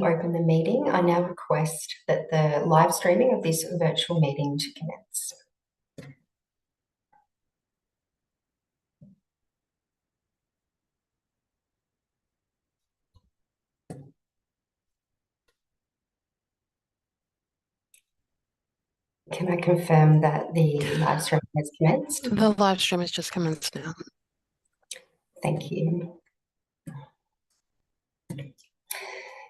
open the meeting, I now request that the live streaming of this virtual meeting to commence. Can I confirm that the live stream has commenced? The live stream has just commenced now. Thank you.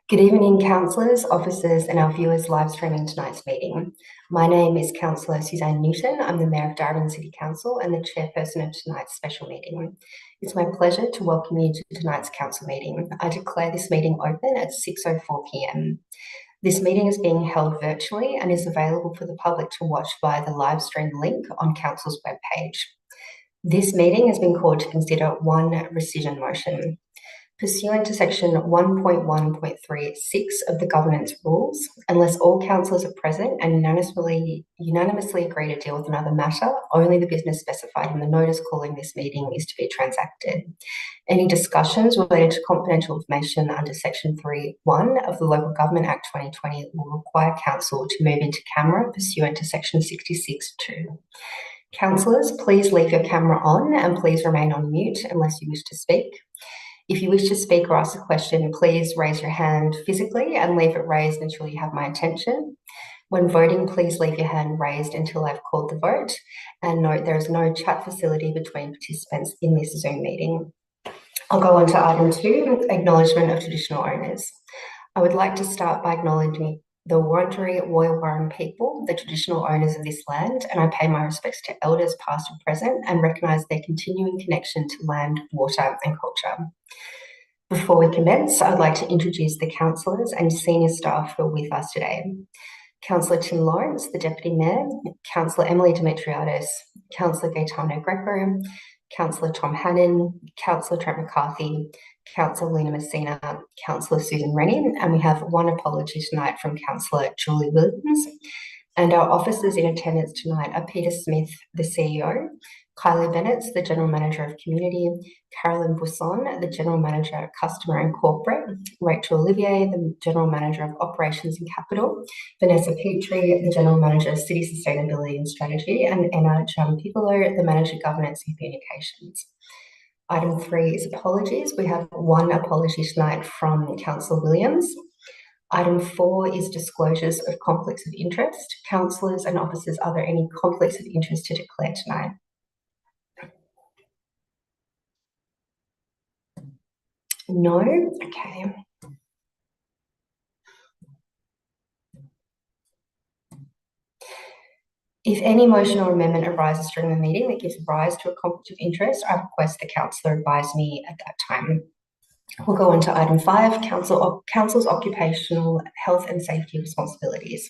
Good evening, councillors, officers and our viewers live streaming tonight's meeting. My name is Councillor Suzanne Newton. I'm the Mayor of Darebin City Council and the chairperson of tonight's special meeting. It's my pleasure to welcome you to tonight's council meeting. I declare this meeting open at 6:04 p.m. This meeting is being held virtually and is available for the public to watch via the live stream link on council's webpage. This meeting has been called to consider one rescission motion. Pursuant to section 1.1.36 of the governance rules, unless all councillors are present and unanimously agree to deal with another matter, only the business specified in the notice calling this meeting is to be transacted. Any discussions related to confidential information under section 3.1 of the Local Government Act 2020 will require council to move into camera pursuant to section 66(2). Councillors, please leave your camera on and please remain on mute unless you wish to speak. If you wish to speak or ask a question, please raise your hand physically and leave it raised until you have my attention. When voting, please leave your hand raised until I've called the vote. And note there is no chat facility between participants in this Zoom meeting. I'll go on to item 2, acknowledgement of traditional owners. I would like to start by acknowledging the Wurundjeri Woiwurrung people, the traditional owners of this land, and I pay my respects to elders past and present and recognise their continuing connection to land, water and culture. Before we commence, I'd like to introduce the councillors and senior staff who are with us today. Councillor Tim Lawrence, the Deputy Mayor, Councillor Emily Dimitriadis, Councillor Gaetano Greco, Councillor Tom Hannon, Councillor Trent McCarthy, Councillor Luna Messina, Councillor Susan Rennie, and we have one apology tonight from Councillor Julie Williams. And our officers in attendance tonight are Peter Smith, the CEO, Kylie Bennett, the General Manager of Community, Carolyn Buisson, the General Manager, Customer and Corporate, Rachel Olivier, the General Manager of Operations and Capital, Vanessa Petrie, the General Manager of City Sustainability and Strategy, and Anna Gianpiccolo, the Manager Governance and Communications. Item 3 is apologies. We have one apology tonight from Councillor Williams. Item 4 is disclosures of conflicts of interest. Councillors and officers, are there any conflicts of interest to declare tonight? No? Okay. If any motion or amendment arises during the meeting that gives rise to a conflict of interest, I request the councillor advise me at that time. We'll go on to item 5, council's occupational health and safety responsibilities.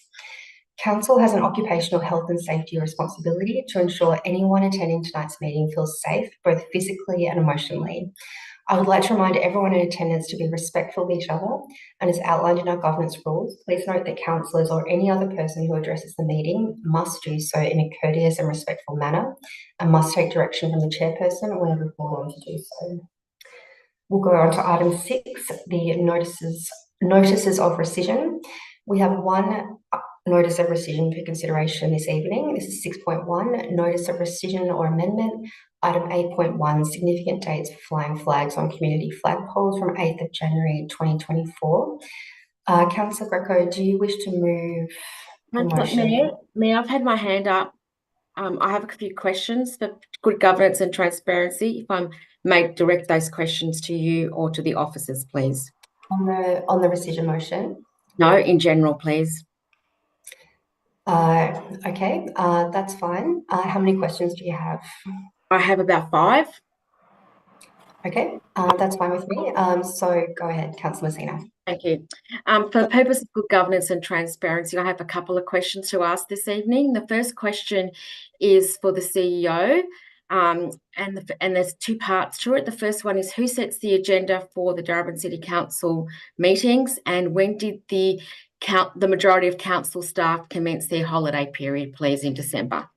Council has an occupational health and safety responsibility to ensure anyone attending tonight's meeting feels safe, both physically and emotionally. I would like to remind everyone in attendance to be respectful of each other, and as outlined in our governance rules, please note that councillors or any other person who addresses the meeting must do so in a courteous and respectful manner and must take direction from the chairperson whenever called on to do so. We'll go on to item 6, the notices of rescission. We have one notice of rescission for consideration this evening. This is 6.1, notice of rescission or amendment. Item 8.1, significant dates for flying flags on community flagpoles from 8th of January 2024. Councillor Greco, do you wish to move the motion? Mayor, I've had my hand up. I have a few questions for good governance and transparency. If I may direct those questions to you or to the officers, please. On the rescission motion? No, in general, please. Okay, that's fine. How many questions do you have? I have about 5. Okay, that's fine with me. So go ahead, Councillor Messina. Thank you. For the purpose of good governance and transparency, I have a couple of questions to ask this evening. The first question is for the CEO, and there's 2 parts to it. The first one is, who sets the agenda for the Darebin City Council meetings, and when did the majority of council staff commence their holiday period, please, in December?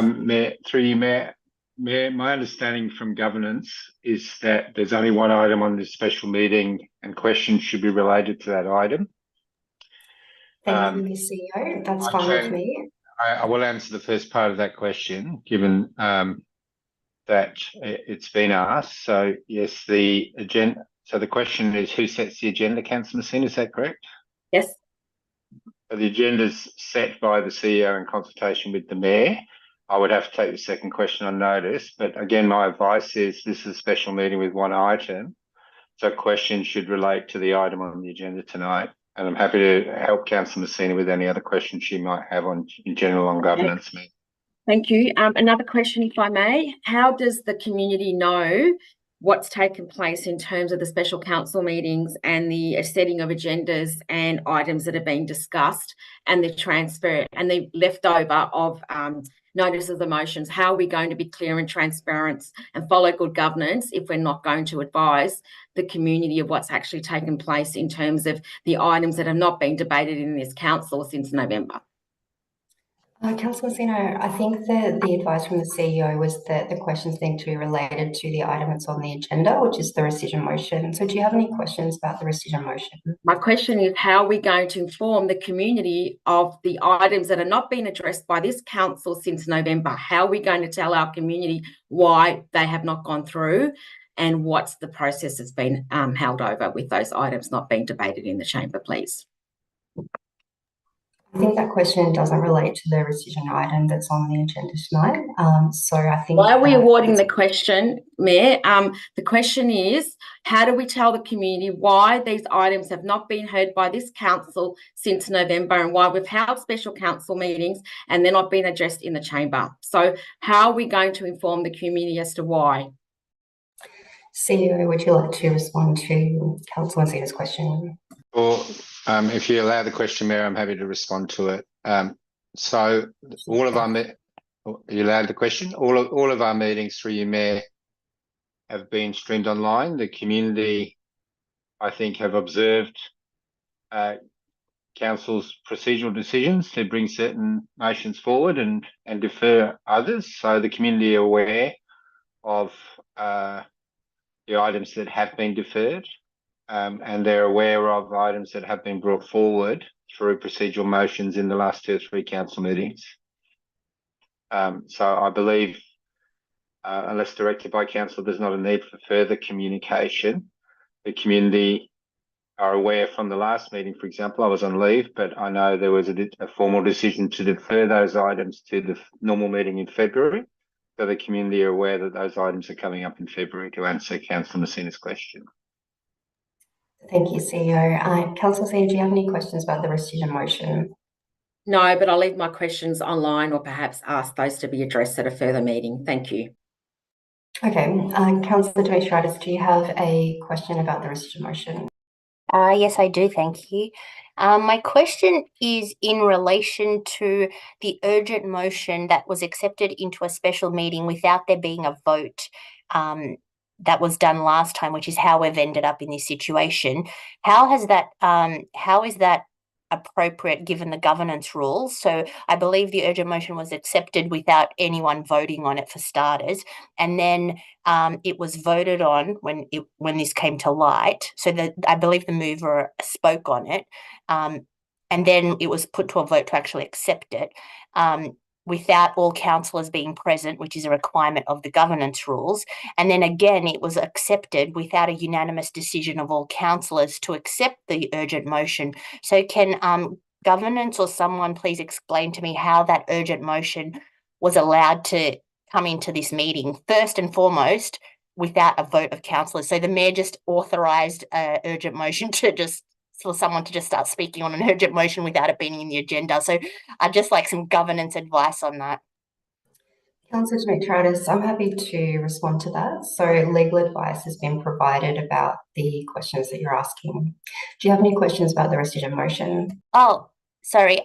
Mayor, through you, Mayor, Mayor, my understanding from governance is that there's only one item on this special meeting and questions should be related to that item. Thank you, CEO. That's I fine with can- me. I will answer the first part of that question, given that it's been asked. So yes, the agenda. So the question is, who sets the agenda, Councillor Messina? Is that correct? Yes. So the agenda's set by the CEO in consultation with the Mayor. I would have to take the second question on notice, but again, my advice is this is a special meeting with one item, so questions should relate to the item on the agenda tonight. And I'm happy to help Councillor Messina with any other questions she might have in general on governance. Thank you. Another question, if I may. How does the community know what's taken place in terms of the special council meetings and the setting of agendas and items that are being discussed and the transfer and the leftover of notices of motions? How are we going to be clear and transparent and follow good governance if we're not going to advise the community of what's actually taken place in terms of the items that have not been debated in this council since November? Councillor Messina, I think the advice from the CEO was that the questions need to be related to the item that's on the agenda, which is the rescission motion. So do you have any questions about the rescission motion? My question is, how are we going to inform the community of the items that are not being addressed by this council since November? How are we going to tell our community why they have not gone through and what's the process that's been held over with those items not being debated in the chamber, please? I think that question doesn't relate to the rescission item that's on the agenda tonight. So I think. Why are we awarding the question, Mayor? The question is, how do we tell the community why these items have not been heard by this council since November and why we've held special council meetings and they're not being addressed in the chamber? So how are we going to inform the community as to why? CEO, would you like to respond to Councillor Messina's question? Or if you allow the question, Mayor, I'm happy to respond to it. So all of our, you allowed the question? All of our meetings through you, Mayor, have been streamed online. The community, I think, have observed Council's procedural decisions to bring certain motions forward and defer others. So the community are aware of the items that have been deferred. And they're aware of items that have been brought forward through procedural motions in the last 2 or 3 council meetings. So I believe, unless directed by council, there's not a need for further communication. The community are aware from the last meeting, for example, I was on leave, but I know there was a formal decision to defer those items to the normal meeting in February. So the community are aware that those items are coming up in February, to answer Councillor Messina's question. Thank you, CEO. Councillor Messina, do you have any questions about the rescission motion? No, but I'll leave my questions online or perhaps ask those to be addressed at a further meeting. Thank you. Okay. Councillor Demetriadis, do you have a question about the rescission motion? Yes, I do. Thank you. My question is in relation to the urgent motion that was accepted into a special meeting without there being a vote. That was done last time, which is how we've ended up in this situation. How is that appropriate given the governance rules? So I believe the urgent motion was accepted without anyone voting on it for starters, and then it was voted on when this came to light. So that I believe the mover spoke on it, and then it was put to a vote to actually accept it. Without all councillors being present, which is a requirement of the governance rules. And then again, it was accepted without a unanimous decision of all councillors to accept the urgent motion. So can governance or someone please explain to me how that urgent motion was allowed to come into this meeting, first and foremost, without a vote of councillors? So the mayor just authorised an urgent motion for someone to just start speaking on an urgent motion without it being in the agenda. So I'd just like some governance advice on that. Councillor Demetriadis, I'm happy to respond to that. So legal advice has been provided about the questions that you're asking. Do you have any questions about the rescission motion? Oh, sorry.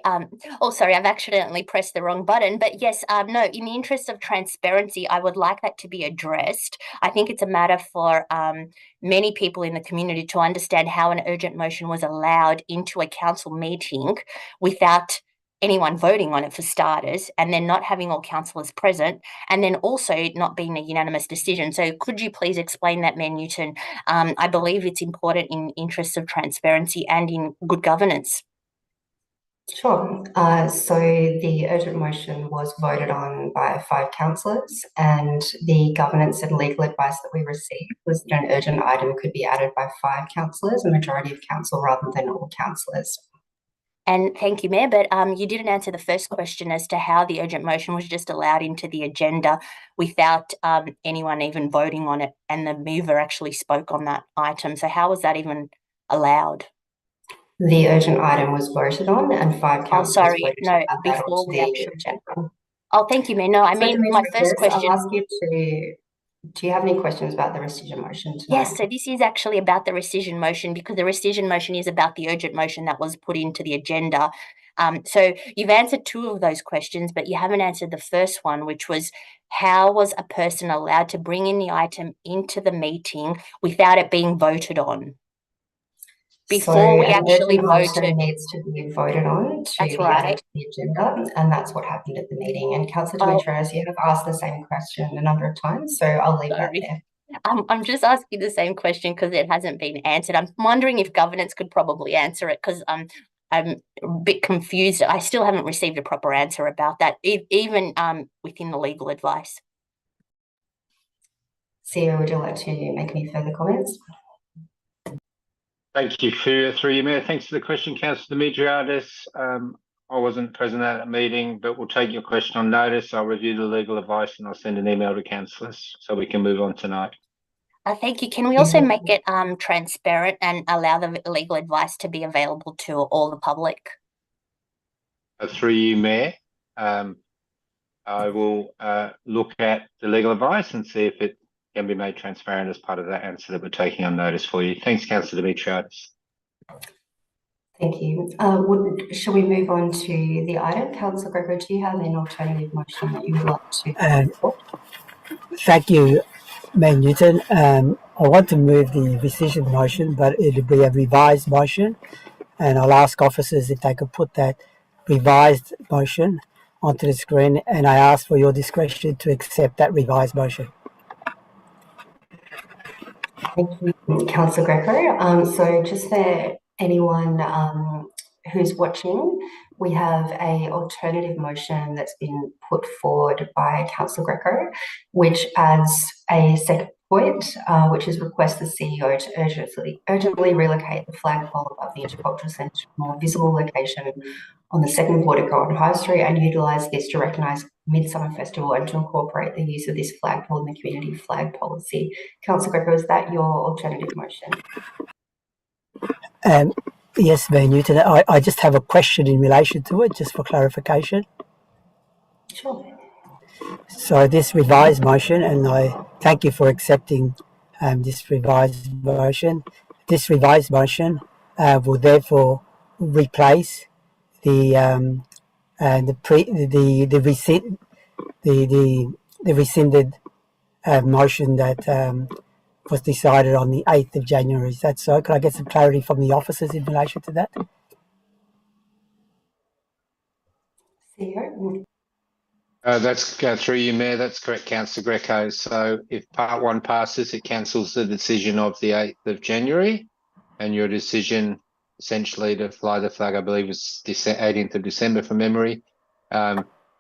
Sorry, I've accidentally pressed the wrong button. But yes, no, in the interest of transparency, I would like that to be addressed. I think it's a matter for many people in the community to understand how an urgent motion was allowed into a council meeting without anyone voting on it for starters, and then not having all councillors present, and then also not being a unanimous decision. So could you please explain that, Mayor Newton? I believe it's important in interests of transparency and in good governance. Sure. So the urgent motion was voted on by 5 councillors, and the governance and legal advice that we received was that an urgent item could be added by 5 councillors, a majority of council, rather than all councillors. And thank you, Mayor, but you didn't answer the first question as to how the urgent motion was just allowed into the agenda without anyone even voting on it, and the mover actually spoke on that item. So how was that even allowed? The urgent item was voted on, and 5 councillors voted to add that before onto we the actually. agenda. Oh, thank you, Mayor. No, I mean, my first question. I'll ask you to. Do you have any questions about the rescission motion tonight? Yes, so this is actually about the rescission motion, because the rescission motion is about the urgent motion that was put into the agenda. So you've answered 2 of those questions, but you haven't answered the first one, which was how was a person allowed to bring in the item into the meeting without it being voted on? Before we actually voted. Needs to be voted on to That's be right. added to the agenda, and that's what happened at the meeting. And Councillor Demetrios, you have asked the same question a number of times, so I'll leave that there. I'm just asking the same question because it hasn't been answered. I'm wondering if governance could probably answer it, because I'm a bit confused. I still haven't received a proper answer about that, even within the legal advice. CEO, would you like to make any further comments? Thank you through you, Mayor. Thanks for the question, Councillor Demetriadis. I wasn't present at that meeting, but we'll take your question on notice. I'll review the legal advice and I'll send an email to councillors so we can move on tonight. Thank you. Can we also make it transparent and allow the legal advice to be available to all the public? Through you, Mayor, I will look at the legal advice and see if it can be made transparent as part of that answer that we're taking on notice for you. Thanks, Councillor Demetriadis. Thank you. Shall we move on to the item? Councillor Greco, do you have an alternative motion that you would like to? Thank you, Mayor Newton. I want to move the rescission motion, but it'll be a revised motion, and I'll ask officers if they could put that revised motion onto the screen, and I ask for your discretion to accept that revised motion. Thank you, Councillor Greco. So just for anyone who's watching, we have an alternative motion that's been put forward by Councillor Greco, which adds a second point, which is request the CEO to urgently relocate the flagpole above the Intercultural Centre to a more visible location on the second portico on High Street, and utilise this to recognise Midsummer Festival and to incorporate the use of this flagpole in the community flag policy. Councillor Greco, is that your alternative motion? Yes, Mayor Newton. I just have a question in relation to it, just for clarification. Sure. So this revised motion, and I thank you for accepting this revised motion. This revised motion will therefore replace the rescinded motion that was decided on the 8th of January. Is that so? Could I get some clarity from the officers in relation to that? CEO? That's through you, Mayor. That's correct, Councillor Greco. So if part 1 passes, it cancels the decision of the 8th of January, and your decision essentially to fly the flag, I believe was 18th of December from memory,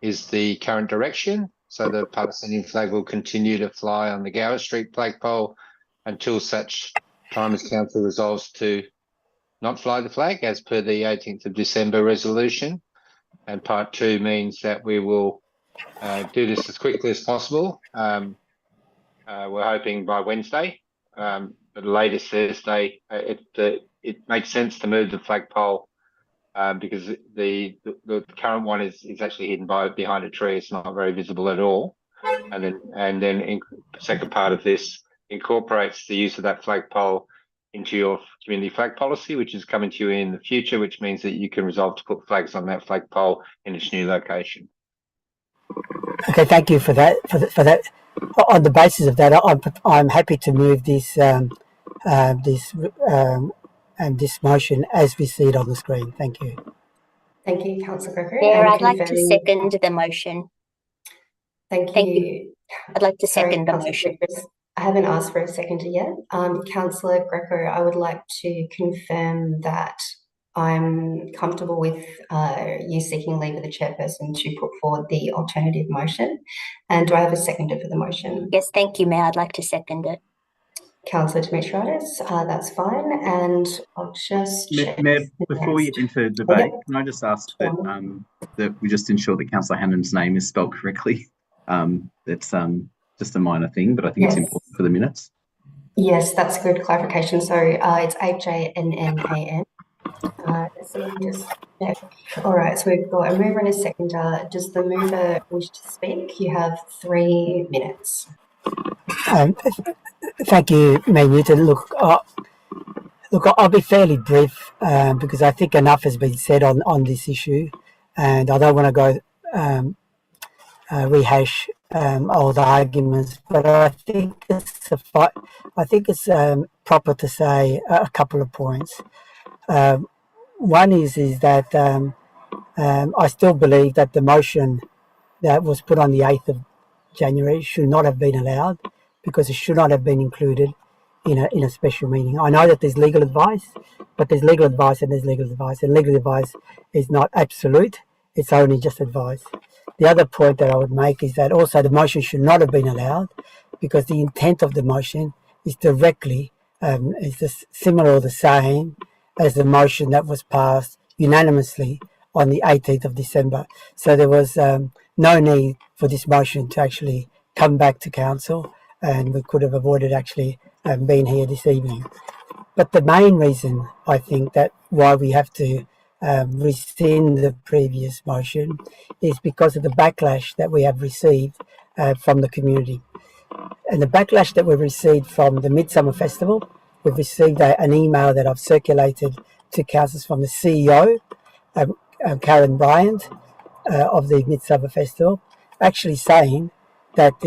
is the current direction. So the Palestinian flag will continue to fly on the Gower Street flagpole until such time as Council resolves to not fly the flag as per the 18th of December resolution. And part 2 means that we will do this as quickly as possible. We're hoping by Wednesday, but the latest Thursday. It makes sense to move the flagpole because the current one is actually hidden behind a tree. It's not very visible at all. And then the second part of this incorporates the use of that flagpole into your community flag policy, which is coming to you in the future, which means that you can resolve to put flags on that flagpole in its new location. Okay, thank you for that. For that, on the basis of that, I'm happy to move this this motion as we see it on the screen. Thank you. Thank you, Councillor Greco. Mayor, And I'd like to confirming- second the motion. Thank Thank you. I'd like to Sorry, second the Councillor motion. Greco, I haven't asked for a seconder yet. Councillor Greco, I would like to confirm that I'm comfortable with you seeking leave of the chairperson to put forward the alternative motion. And do I have a seconder for the motion? Yes, thank you, Mayor. I'd like to second it. Councillor Dimitriadis, that's fine. And I'll just check. Mayor, before we get into debate, can I just ask that that we just ensure that Councillor Hannan's name is spelled correctly? That's just a minor thing, but I think it's important for the minutes. Yes, that's a good clarification. So it's Hannan. So let me just check. All right, so we've got a mover and a seconder. Does the mover wish to speak? You have 3 minutes. Thank you, Mayor Newton. Look, I'll be fairly brief because I think enough has been said on this issue, and I don't want to go rehash old arguments. But I think it's proper to say a couple of points. One is that I still believe that the motion that was put on the 8th of January should not have been allowed because it should not have been included in a special meeting. I know that there's legal advice, but there's legal advice and there's legal advice, and legal advice is not absolute, it's only just advice. The other point that I would make is that also the motion should not have been allowed because the intent of the motion is directly similar or the same as the motion that was passed unanimously on the 18th of December. So there was no need for this motion to actually come back to council, and we could have avoided actually being here this evening. But the main reason I think that why we have to rescind the previous motion is because of the backlash that we have received from the community. And the backlash that we've received from the Midsummer Festival, we've received an email that I've circulated to councillors from the CEO, Karen Bryant, of the Midsummer Festival, actually saying that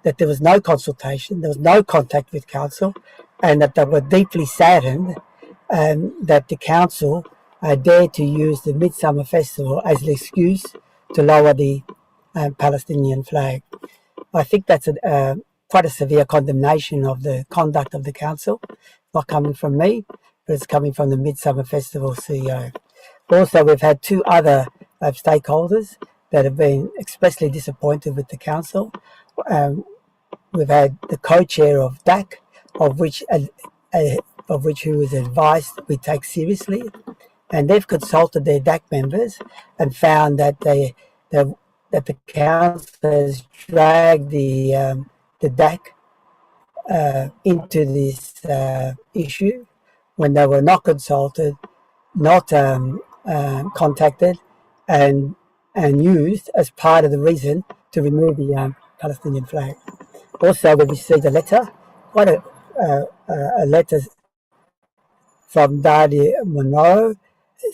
that there was no consultation, there was no contact with council, and that they were deeply saddened that the council dared to use the Midsummer Festival as an excuse to lower the Palestinian flag. I think that's quite a severe condemnation of the conduct of the council, not coming from me, but it's coming from the Midsummer Festival CEO. Also, we've had 2 other stakeholders that have been expressly disappointed with the council. We've had the co-chair of DAC, of which who was advised we take seriously, and they've consulted their DAC members and found that that the council has dragged the DAC into this issue when they were not consulted, not contacted, and used as part of the reason to remove the Palestinian flag. Also, we received a letter, quite a letter from Darebin Monroe,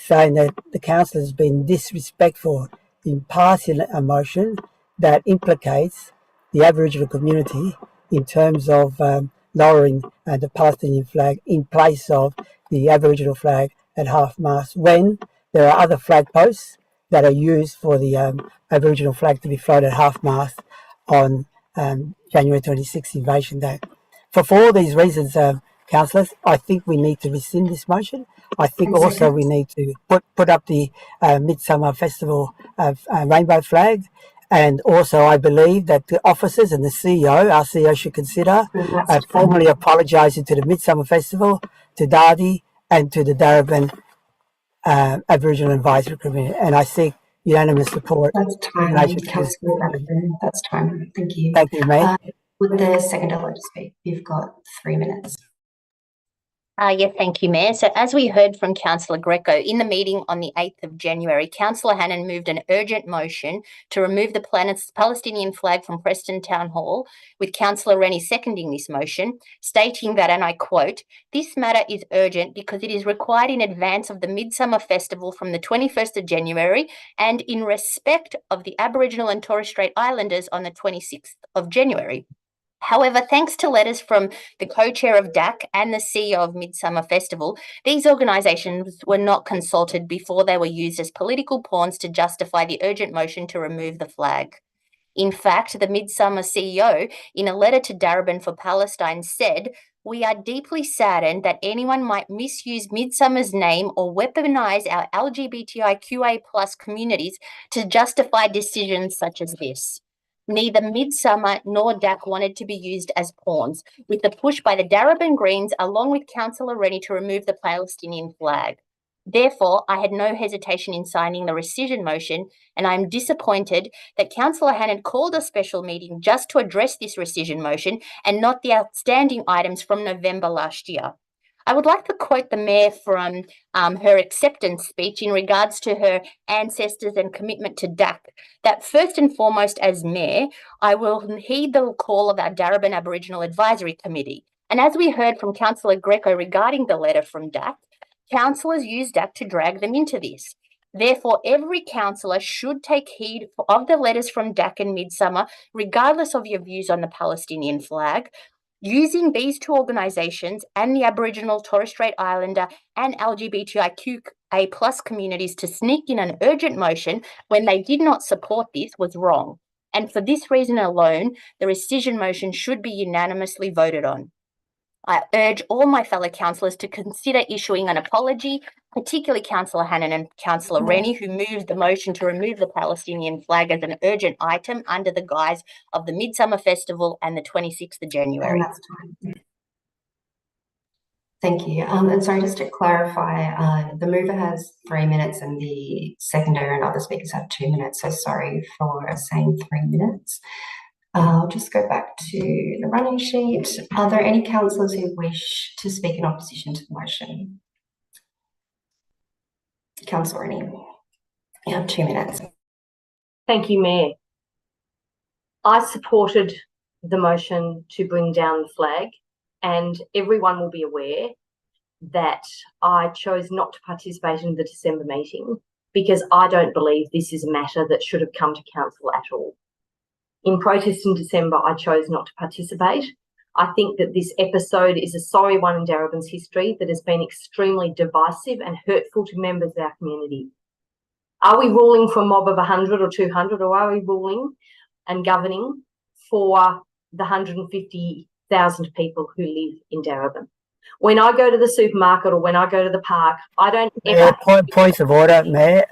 saying that the council has been disrespectful in passing a motion that implicates the Aboriginal community in terms of lowering the Palestinian flag in place of the Aboriginal flag at half-mast, when there are other flag posts that are used for the Aboriginal flag to be flown at half-mast on January 26th Invasion Day. For all these reasons, councillors, I think we need to rescind this motion. I think also we need to put up the Midsummer Festival rainbow flag. And also I believe that the officers and the CEO, our CEO, should consider formally apologising to the Midsummer Festival, to Dardi and to the Darebin Aboriginal Advisory Committee. And I seek unanimous support. That's time, Councillor. That's time. Thank you. Thank you, Mayor. Would the seconder like to speak? You've got 3 minutes. Yes, thank you, Mayor. So as we heard from Councillor Greco, in the meeting on the 8th of January, Councillor Hannan moved an urgent motion to remove the Palestinian flag from Preston Town Hall, with Councillor Rennie seconding this motion, stating that, and I quote, "This matter is urgent because it is required in advance of the Midsummer Festival from the 21st of January and in respect of the Aboriginal and Torres Strait Islanders on the 26th of January. However, thanks to letters from the co-chair of DAC and the CEO of Midsummer Festival, these organisations were not consulted before they were used as political pawns to justify the urgent motion to remove the flag. In fact, the Midsummer CEO, in a letter to Darebin for Palestine, said, "We are deeply saddened that anyone might misuse Midsummer's name or weaponize our LGBTIQA+ communities to justify decisions such as this." Neither Midsummer nor DAC wanted to be used as pawns, with the push by the Darebin Greens along with Councillor Rennie to remove the Palestinian flag. Therefore, I had no hesitation in signing the rescission motion, and I am disappointed that Councillor Hannan called a special meeting just to address this rescission motion and not the outstanding items from November last year. I would like to quote the Mayor from her acceptance speech in regards to her ancestors and commitment to DAC, that first and foremost as Mayor, I will heed the call of our Darebin Aboriginal Advisory Committee. And as we heard from Councillor Greco regarding the letter from DAC, councillors use DAC to drag them into this. Therefore, every councillor should take heed of the letters from DAC and Midsummer, regardless of your views on the Palestinian flag. Using these two organisations and the Aboriginal, Torres Strait Islander and LGBTIQA+ communities to sneak in an urgent motion when they did not support this was wrong. And for this reason alone, the rescission motion should be unanimously voted on. I urge all my fellow councillors to consider issuing an apology, particularly Councillor Hannan and Councillor Rennie, who moved the motion to remove the Palestinian flag as an urgent item under the guise of the Midsummer Festival and the 26th of January. And that's time. Thank you. And sorry, just to clarify, the mover has 3 minutes and the seconder and other speakers have 2 minutes. So sorry for saying 3 minutes. I'll just go back to the running sheet. Are there any councillors who wish to speak in opposition to the motion? Councillor Rennie, you have 2 minutes. Thank you, Mayor. I supported the motion to bring down the flag, and everyone will be aware that I chose not to participate in the December meeting because I don't believe this is a matter that should have come to council at all. In protest in December, I chose not to participate. I think that this episode is a sorry one in Darebin's history that has been extremely divisive and hurtful to members of our community. Are we ruling for a mob of 100 or 200, or are we ruling and governing for the 150,000 people who live in Darebin? When I go to the supermarket or when I go to the park, I don't ever... Point of order, Mayor.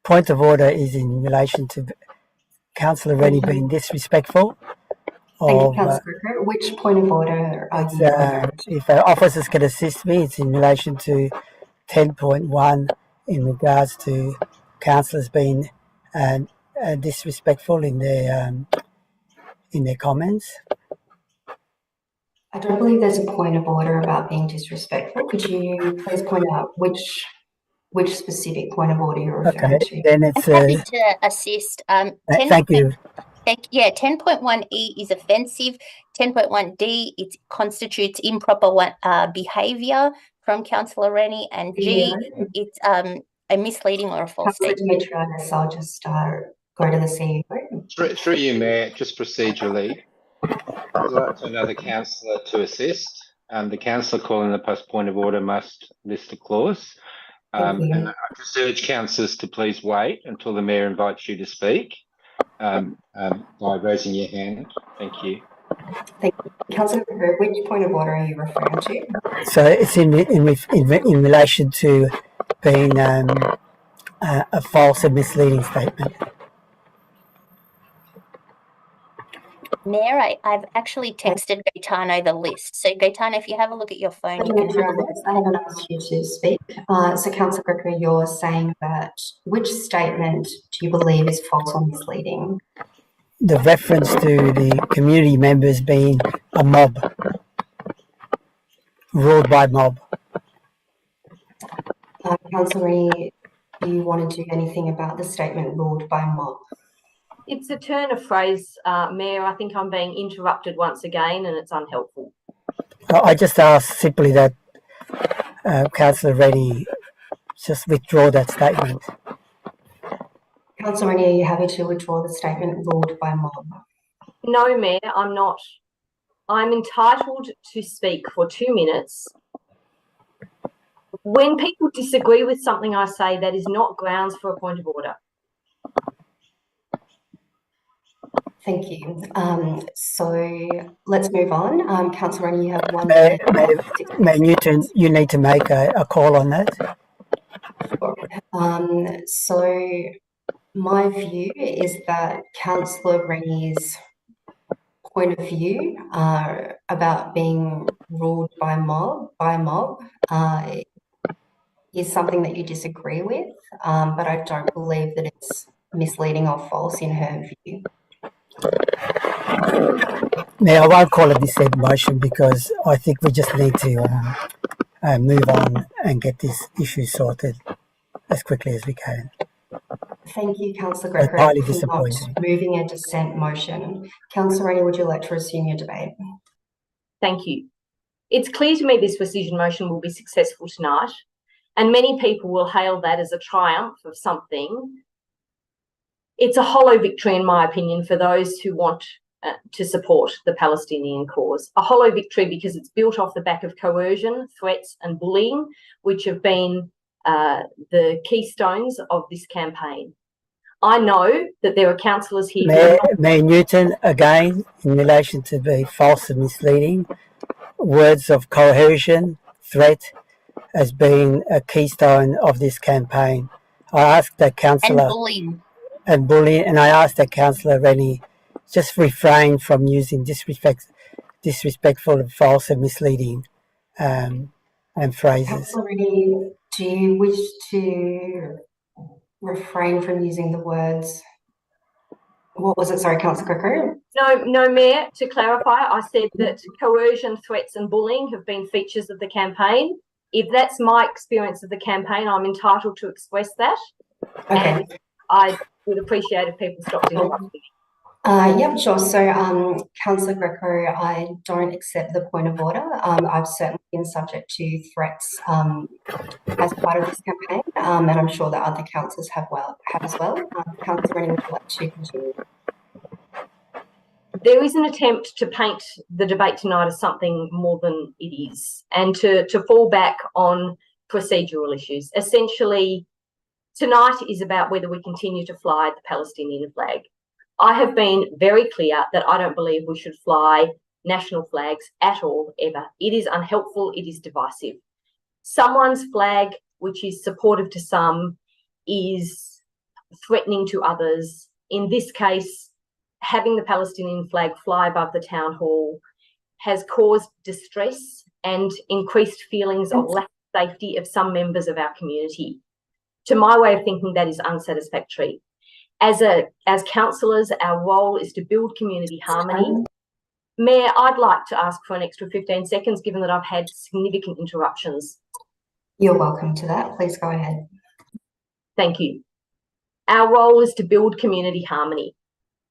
Point of order is in relation to Councillor Rennie being disrespectful. Thank you, Councillor Greco. Which point of order are you referring to? If our officers can assist me, it's in relation to 10.1 in regards to councillors being disrespectful in their comments. I don't believe there's a point of order about being disrespectful. Could you please point out which specific point of order you're referring to? Then it's I'm happy to assist. thank you. 10.1E is offensive. 10.1D, it constitutes improper behaviour from Councillor Rennie, and G, it's a misleading or a false statement. Dimitriadis, I'll just go to the CEO. Through you, Mayor, just procedurally, I'd like another councillor to assist. The councillor calling the post point of order must list a clause. And I just urge councillors to please wait until the Mayor invites you to speak by raising your hand. Thank you. Thank you. Councillor, which point of order are you referring to? So it's in relation to being a false and misleading statement. Mayor, I've actually texted Gaetano the list. So Gaetano, if you have a look at your phone, you can have a look. I haven't asked you to speak. So Councillor Greco, you're saying that which statement do you believe is false or misleading? The reference to the community members being a mob, ruled by mob. Councillor Rennie, do you want to do anything about the statement ruled by mob? It's a turn of phrase, Mayor. I think I'm being interrupted once again and it's unhelpful. I just ask simply that Councillor Rennie just withdraw that statement. Councillor Rennie, are you happy to withdraw the statement ruled by mob? No, Mayor, I'm not. I'm entitled to speak for 2 minutes. When people disagree with something I say, that is not grounds for a point of order. Thank you. So let's move on. Councillor Rennie, you have 1 Mayor, minute. Mayor Newton, you need to make a call on that. So my view is that Councillor Rennie's point of view about being ruled by a mob is something that you disagree with, but I don't believe that it's misleading or false in her view. Now, I won't call it dissent motion because I think we just need to move on and get this issue sorted as quickly as we can. Thank you, Councillor It's Greco, highly for not disappointing. moving a dissent motion. Councillor Rennie, would you like to resume your debate? Thank you. It's clear to me this rescission motion will be successful tonight, and many people will hail that as a triumph of something. It's a hollow victory, in my opinion, for those who want to support the Palestinian cause. A hollow victory because it's built off the back of coercion, threats and bullying, which have been the keystones of this campaign. I know that there are councillors here. Mayor Newton, again, in relation to the false and misleading, words of coercion, threat, has been a keystone of this campaign. I asked that councillor And bullying. And I asked that councillor Rennie just refrain from using disrespectful and false and misleading and phrases. Councillor Rennie, do you wish to refrain from using the words? What was it? Sorry, Councillor Greco. No, Mayor, to clarify, I said that coercion, threats and bullying have been features of the campaign. If that's my experience of the campaign, I'm entitled to express that. Okay. And I would appreciate if people stopped interrupting me. Yep, sure. So, Councillor Greco, I don't accept the point of order. I've certainly been subject to threats as part of this campaign, and I'm sure that other councillors have as well. Councillor Rennie, would you like to continue? There is an attempt to paint the debate tonight as something more than it is, and to fall back on procedural issues. Essentially, tonight is about whether we continue to fly the Palestinian flag. I have been very clear that I don't believe we should fly national flags at all, ever. It is unhelpful, it is divisive. Someone's flag, which is supportive to some, is threatening to others. In this case, having the Palestinian flag fly above the town hall has caused distress and increased feelings of lack of safety of some members of our community. To my way of thinking, that is unsatisfactory. As councillors, our role is to build community harmony. Mayor, I'd like to ask for an extra 15 seconds, given that I've had significant interruptions. You're welcome to that. Please go ahead. Thank you. Our role is to build community harmony.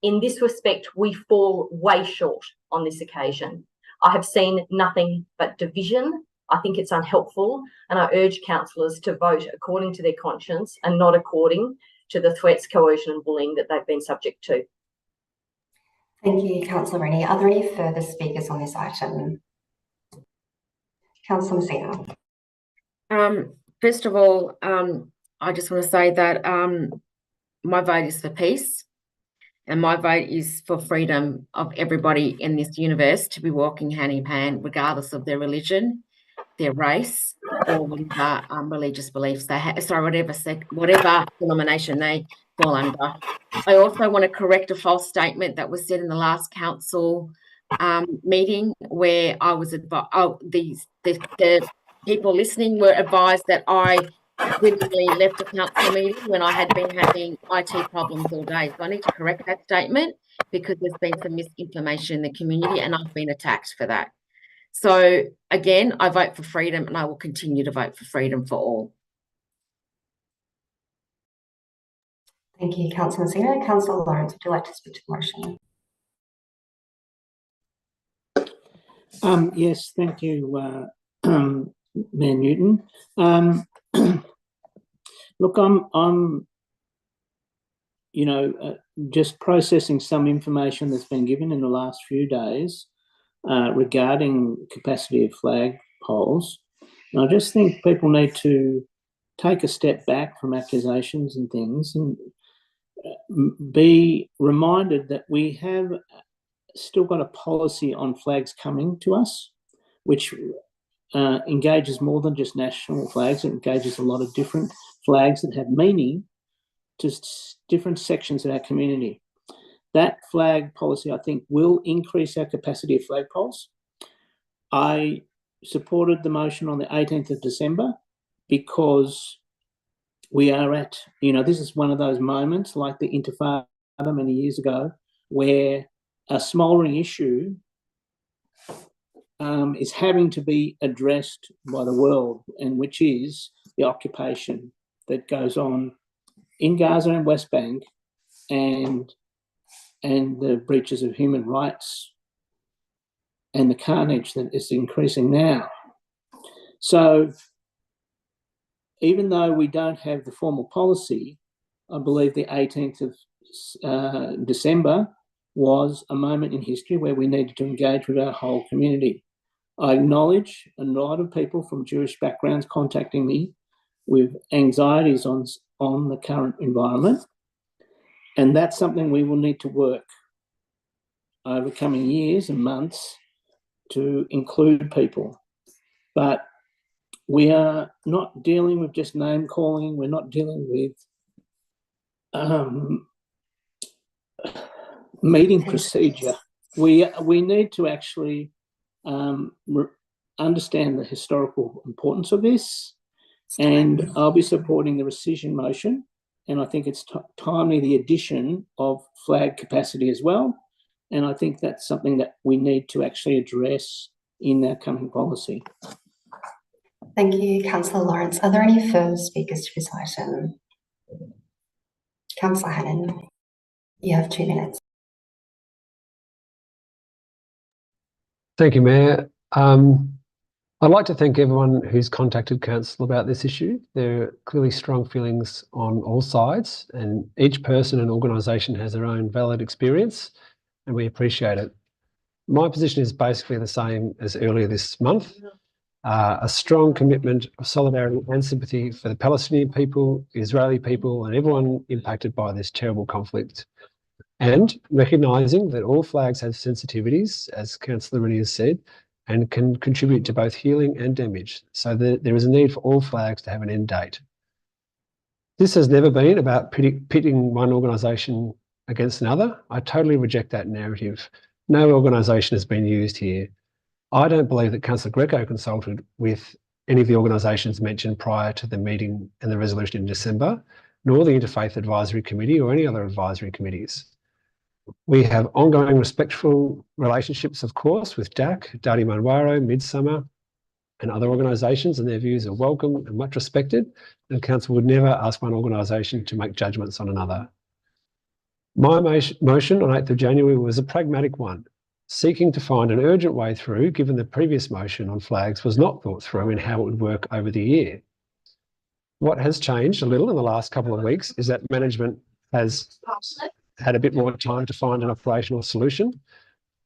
In this respect, we fall way short on this occasion. I have seen nothing but division. I think it's unhelpful, and I urge councillors to vote according to their conscience and not according to the threats, coercion and bullying that they've been subject to. Thank you, Councillor Rennie. Are there any further speakers on this item? Councillor Messina. First of all, I just want to say that my vote is for peace, and my vote is for freedom of everybody in this universe to be walking hand in hand, regardless of their religion, their race, or whatever religious beliefs they have. Sorry, whatever denomination they fall under. I also want to correct a false statement that was said in the last council meeting, where I was advised. The people listening were advised that I willingly left a council meeting when I had been having IT problems all day. So I need to correct that statement because there's been some misinformation in the community, and I've been attacked for that. So again, I vote for freedom, and I will continue to vote for freedom for all. Thank you, Councillor Messina. Councillor Lawrence, would you like to speak to the motion? Yes, thank you, Mayor Newton. Look, just processing some information that's been given in the last few days regarding capacity of flag poles. And I just think people need to take a step back from accusations and things and be reminded that we have still got a policy on flags coming to us, which engages more than just national flags. It engages a lot of different flags that have meaning to different sections of our community. That flag policy, I think, will increase our capacity of flagpoles. I supported the motion on the 18th of December because we are at, this is one of those moments like the Intifada many years ago where a smouldering issue is having to be addressed by the world, and which is the occupation that goes on in Gaza and West Bank and the breaches of human rights and the carnage that is increasing now. So even though we don't have the formal policy, I believe the 18th of December was a moment in history where we needed to engage with our whole community. I acknowledge a lot of people from Jewish backgrounds contacting me with anxieties on the current environment, and that's something we will need to work over coming years and months to include people. But we are not dealing with just name calling. We're not dealing with meeting procedure. We need to actually understand the historical importance of this, and I'll be supporting the rescission motion, and I think it's timely the addition of flag capacity as well, and I think that's something that we need to actually address in our coming policy. Thank you, Councillor Lawrence. Are there any further speakers to this item? Councillor Hannan, you have 2 minutes. Thank you, Mayor. I'd like to thank everyone who's contacted Council about this issue. There are clearly strong feelings on all sides, and each person and organisation has their own valid experience, and we appreciate it. My position is basically the same as earlier this month. A strong commitment of solidarity and sympathy for the Palestinian people, Israeli people, and everyone impacted by this terrible conflict. And recognising that all flags have sensitivities, as Councillor Rennie has said, and can contribute to both healing and damage. So there is a need for all flags to have an end date. This has never been about pitting one organisation against another. I totally reject that narrative. No organisation has been used here. I don't believe that Councillor Greco consulted with any of the organisations mentioned prior to the meeting and the resolution in December, nor the Interfaith Advisory Committee or any other advisory committees. We have ongoing respectful relationships, of course, with DAC, Dadi Manwaro, Midsummer, and other organisations, and their views are welcome and much respected, and Council would never ask one organisation to make judgments on another. My motion on 8th of January was a pragmatic one, seeking to find an urgent way through, given the previous motion on flags was not thought through in how it would work over the year. What has changed a little in the last couple of weeks is that management has had a bit more time to find an operational solution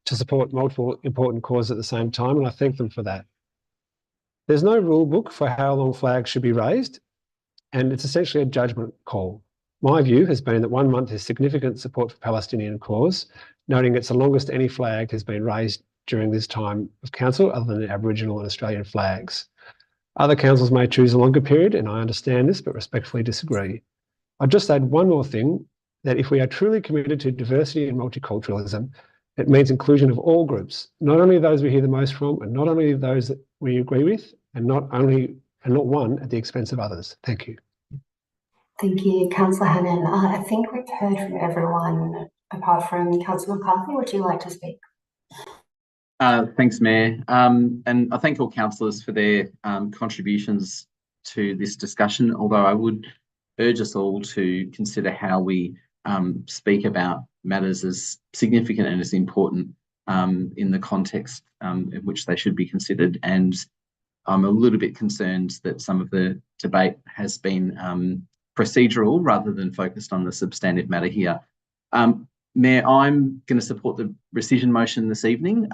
to support multiple important causes at the same time, and I thank them for that. There's no rule book for how long flags should be raised, and it's essentially a judgment call. My view has been that 1 month is significant support for Palestinian cause, noting it's the longest any flag has been raised during this time of council other than Aboriginal and Australian flags. Other councils may choose a longer period, and I understand this, but respectfully disagree. I'd just add one more thing, that if we are truly committed to diversity and multiculturalism, it means inclusion of all groups, not only those we hear the most from, and not only those that we agree with, and not one at the expense of others. Thank you. Thank you, Councillor Hannan. I think we've heard from everyone apart from Councillor McCarthy. Would you like to speak? Thanks, Mayor. And I thank all councillors for their contributions to this discussion, although I would urge us all to consider how we speak about matters as significant and as important in the context in which they should be considered. And I'm a little bit concerned that some of the debate has been procedural rather than focused on the substantive matter here. Mayor, I'm going to support the rescission motion this evening,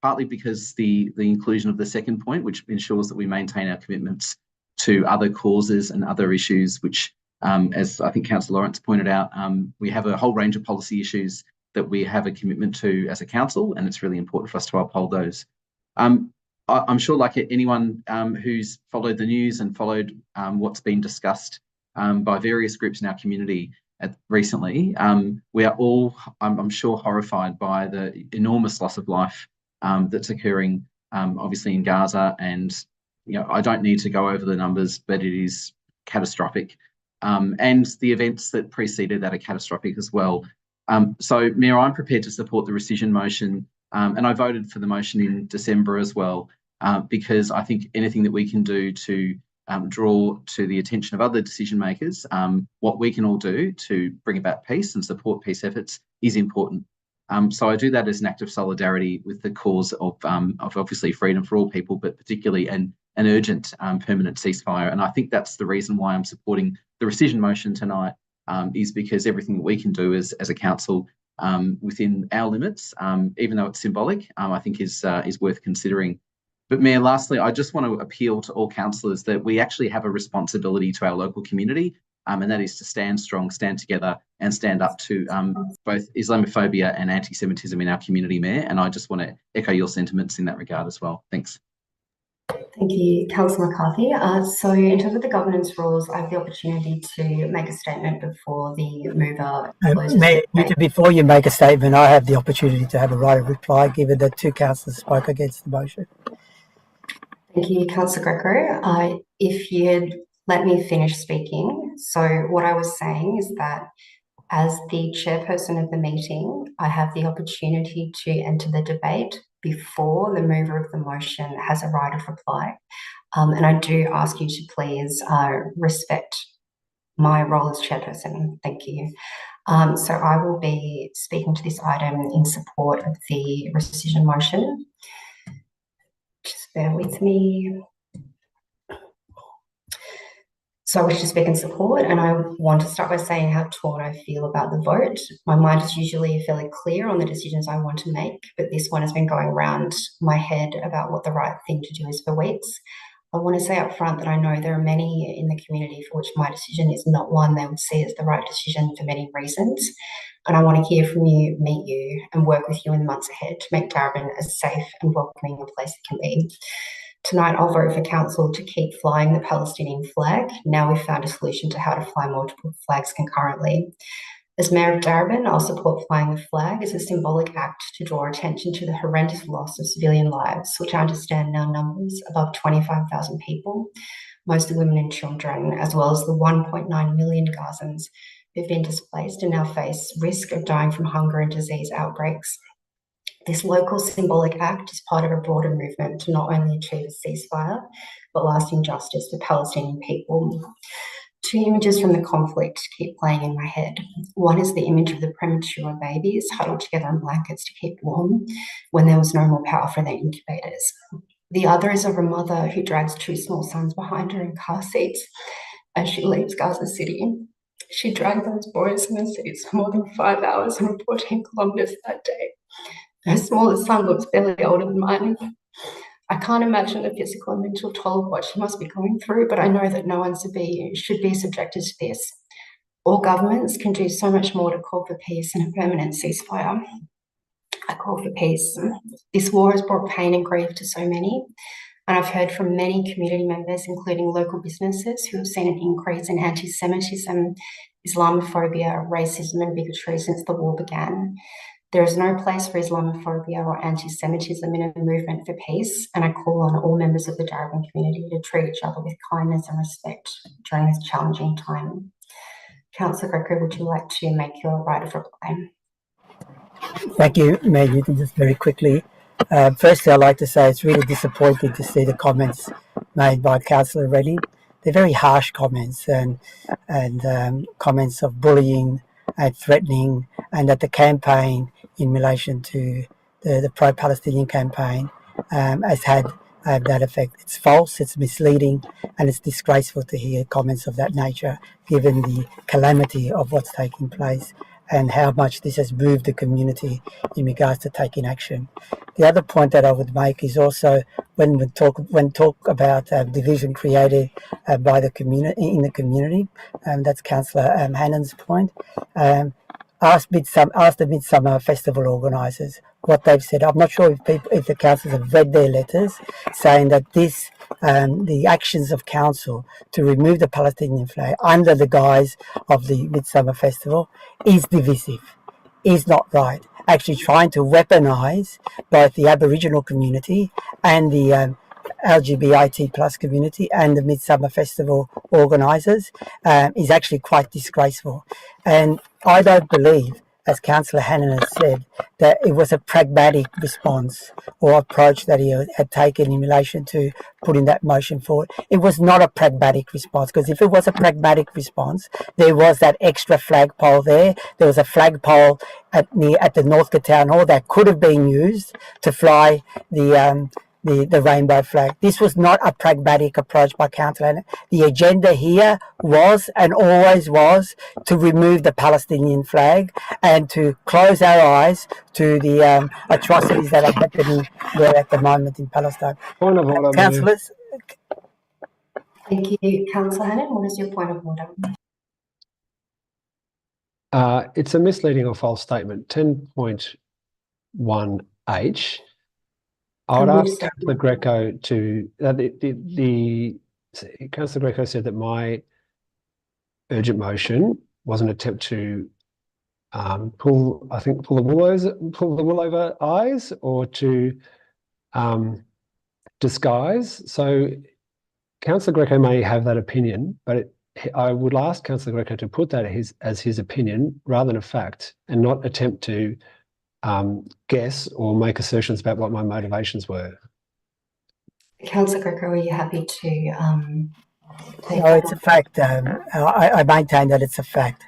partly because the inclusion of the second point, which ensures that we maintain our commitments to other causes and other issues, which, as I think Councillor Lawrence pointed out, we have a whole range of policy issues that we have a commitment to as a council, and it's really important for us to uphold those. I'm sure, like anyone who's followed the news and followed what's been discussed by various groups in our community recently, we are all, I'm sure, horrified by the enormous loss of life that's occurring, obviously in Gaza. And I don't need to go over the numbers, but it is catastrophic. And the events that preceded that are catastrophic as well. So, Mayor, I'm prepared to support the rescission motion, and I voted for the motion in December as well, because I think anything that we can do to draw to the attention of other decision makers what we can all do to bring about peace and support peace efforts is important. So I do that as an act of solidarity with the cause of obviously freedom for all people, but particularly an urgent permanent ceasefire. And I think that's the reason why I'm supporting the rescission motion tonight, is because everything that we can do as a council within our limits, even though it's symbolic, I think is worth considering. But Mayor, lastly, I just want to appeal to all councillors that we actually have a responsibility to our local community, and that is to stand strong, stand together, and stand up to both Islamophobia and anti-Semitism in our community, Mayor. And I just want to echo your sentiments in that regard as well. Thanks. Thank you, Councillor McCarthy. So in terms of the governance rules, I have the opportunity to make a statement before the mover closes. Mayor, before you make a statement, I have the opportunity to have a right of reply, given that two councillors spoke against the motion. Thank you, Councillor Greco. If you'd let me finish speaking. So what I was saying is that as the chairperson of the meeting, I have the opportunity to enter the debate before the mover of the motion has a right of reply. And I do ask you to please respect my role as chairperson. Thank you. So I will be speaking to this item in support of the rescission motion. Just bear with me. So I wish to speak in support, and I want to start by saying how torn I feel about the vote. My mind is usually fairly clear on the decisions I want to make, but this one has been going around my head about what the right thing to do is for weeks. I want to say up front that I know there are many in the community for which my decision is not one they would see as the right decision for many reasons. And I want to hear from you, meet you, and work with you in the months ahead to make Darebin as safe and welcoming a place it can be. Tonight, I'll vote for council to keep flying the Palestinian flag. Now we've found a solution to how to fly multiple flags concurrently. As Mayor of Darebin, I'll support flying the flag as a symbolic act to draw attention to the horrendous loss of civilian lives, which I understand now numbers above 25,000 people, mostly women and children, as well as the 1.9 million Gazans who've been displaced and now face risk of dying from hunger and disease outbreaks. This local symbolic act is part of a broader movement to not only achieve a ceasefire, but lasting justice for Palestinian people. Two images from the conflict keep playing in my head. One is the image of the premature babies huddled together in blankets to keep warm when there was no more power for their incubators. The other is of a mother who drags two small sons behind her in car seats as she leaves Gaza City. She dragged those boys in the seats for more than 5 hours and 14 kilometres that day. Her smallest son looks barely older than mine. I can't imagine the physical and mental toll of what she must be going through, but I know that no one should be subjected to this. All governments can do so much more to call for peace and a permanent ceasefire. I call for peace. This war has brought pain and grief to so many, and I've heard from many community members, including local businesses, who have seen an increase in anti-Semitism, Islamophobia, racism and bigotry since the war began. There is no place for Islamophobia or anti-Semitism in a movement for peace, and I call on all members of the Darebin community to treat each other with kindness and respect during this challenging time. Councillor Greco, would you like to make your right of reply? Thank you, Mayor Newton. Just very quickly. Firstly, I'd like to say it's really disappointing to see the comments made by Councillor Redding. They're very harsh comments and comments of bullying and threatening, and that the campaign in relation to the pro-Palestinian campaign has had that effect. It's false, it's misleading, and it's disgraceful to hear comments of that nature, given the calamity of what's taking place and how much this has moved the community in regards to taking action. The other point that I would make is also when talk about division created by the community in the community, that's Councillor Hannan's point. Ask the Midsummer Festival organisers what they've said. I'm not sure if the councillors have read their letters saying that the actions of council to remove the Palestinian flag under the guise of the Midsummer Festival is divisive, is not right. Actually trying to weaponise both the Aboriginal community and the LGBT plus community and the Midsummer Festival organisers is actually quite disgraceful. And I don't believe, as Councillor Hannan has said, that it was a pragmatic response or approach that he had taken in relation to putting that motion forward. It was not a pragmatic response, because if it was a pragmatic response, there was that extra flagpole there. There was a flagpole at the Northcote Town Hall that could have been used to fly the rainbow flag. This was not a pragmatic approach by Councillor Hannan. The agenda here was and always was to remove the Palestinian flag and to close our eyes to the atrocities that are happening there at the moment in Palestine. Point of order, Councillors. Thank you, Councillor Hannan. What is your point of order? It's a misleading or false statement. 10.1H. I would ask Councillor Greco to Councillor Greco said that my urgent motion was an attempt to pull the wool over eyes, or to disguise. So Councillor Greco may have that opinion, but I would ask Councillor Greco to put that as his opinion rather than a fact, and not attempt to guess or make assertions about what my motivations were. Councillor Greco, are you happy to take No, it's a fact. I maintain that it's a fact.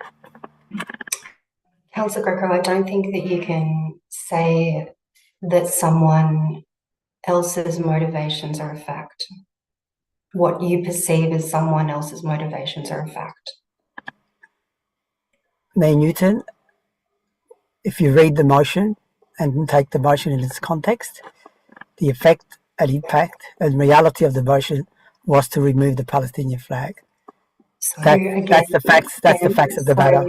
Councillor Greco, I don't think that you can say that someone else's motivations are a fact. What you perceive as someone else's motivations are a fact. Mayor Newton, if you read the motion and take the motion in its context, the effect and impact and reality of the motion was to remove the Palestinian flag. So That's the facts. That's the facts of the matter.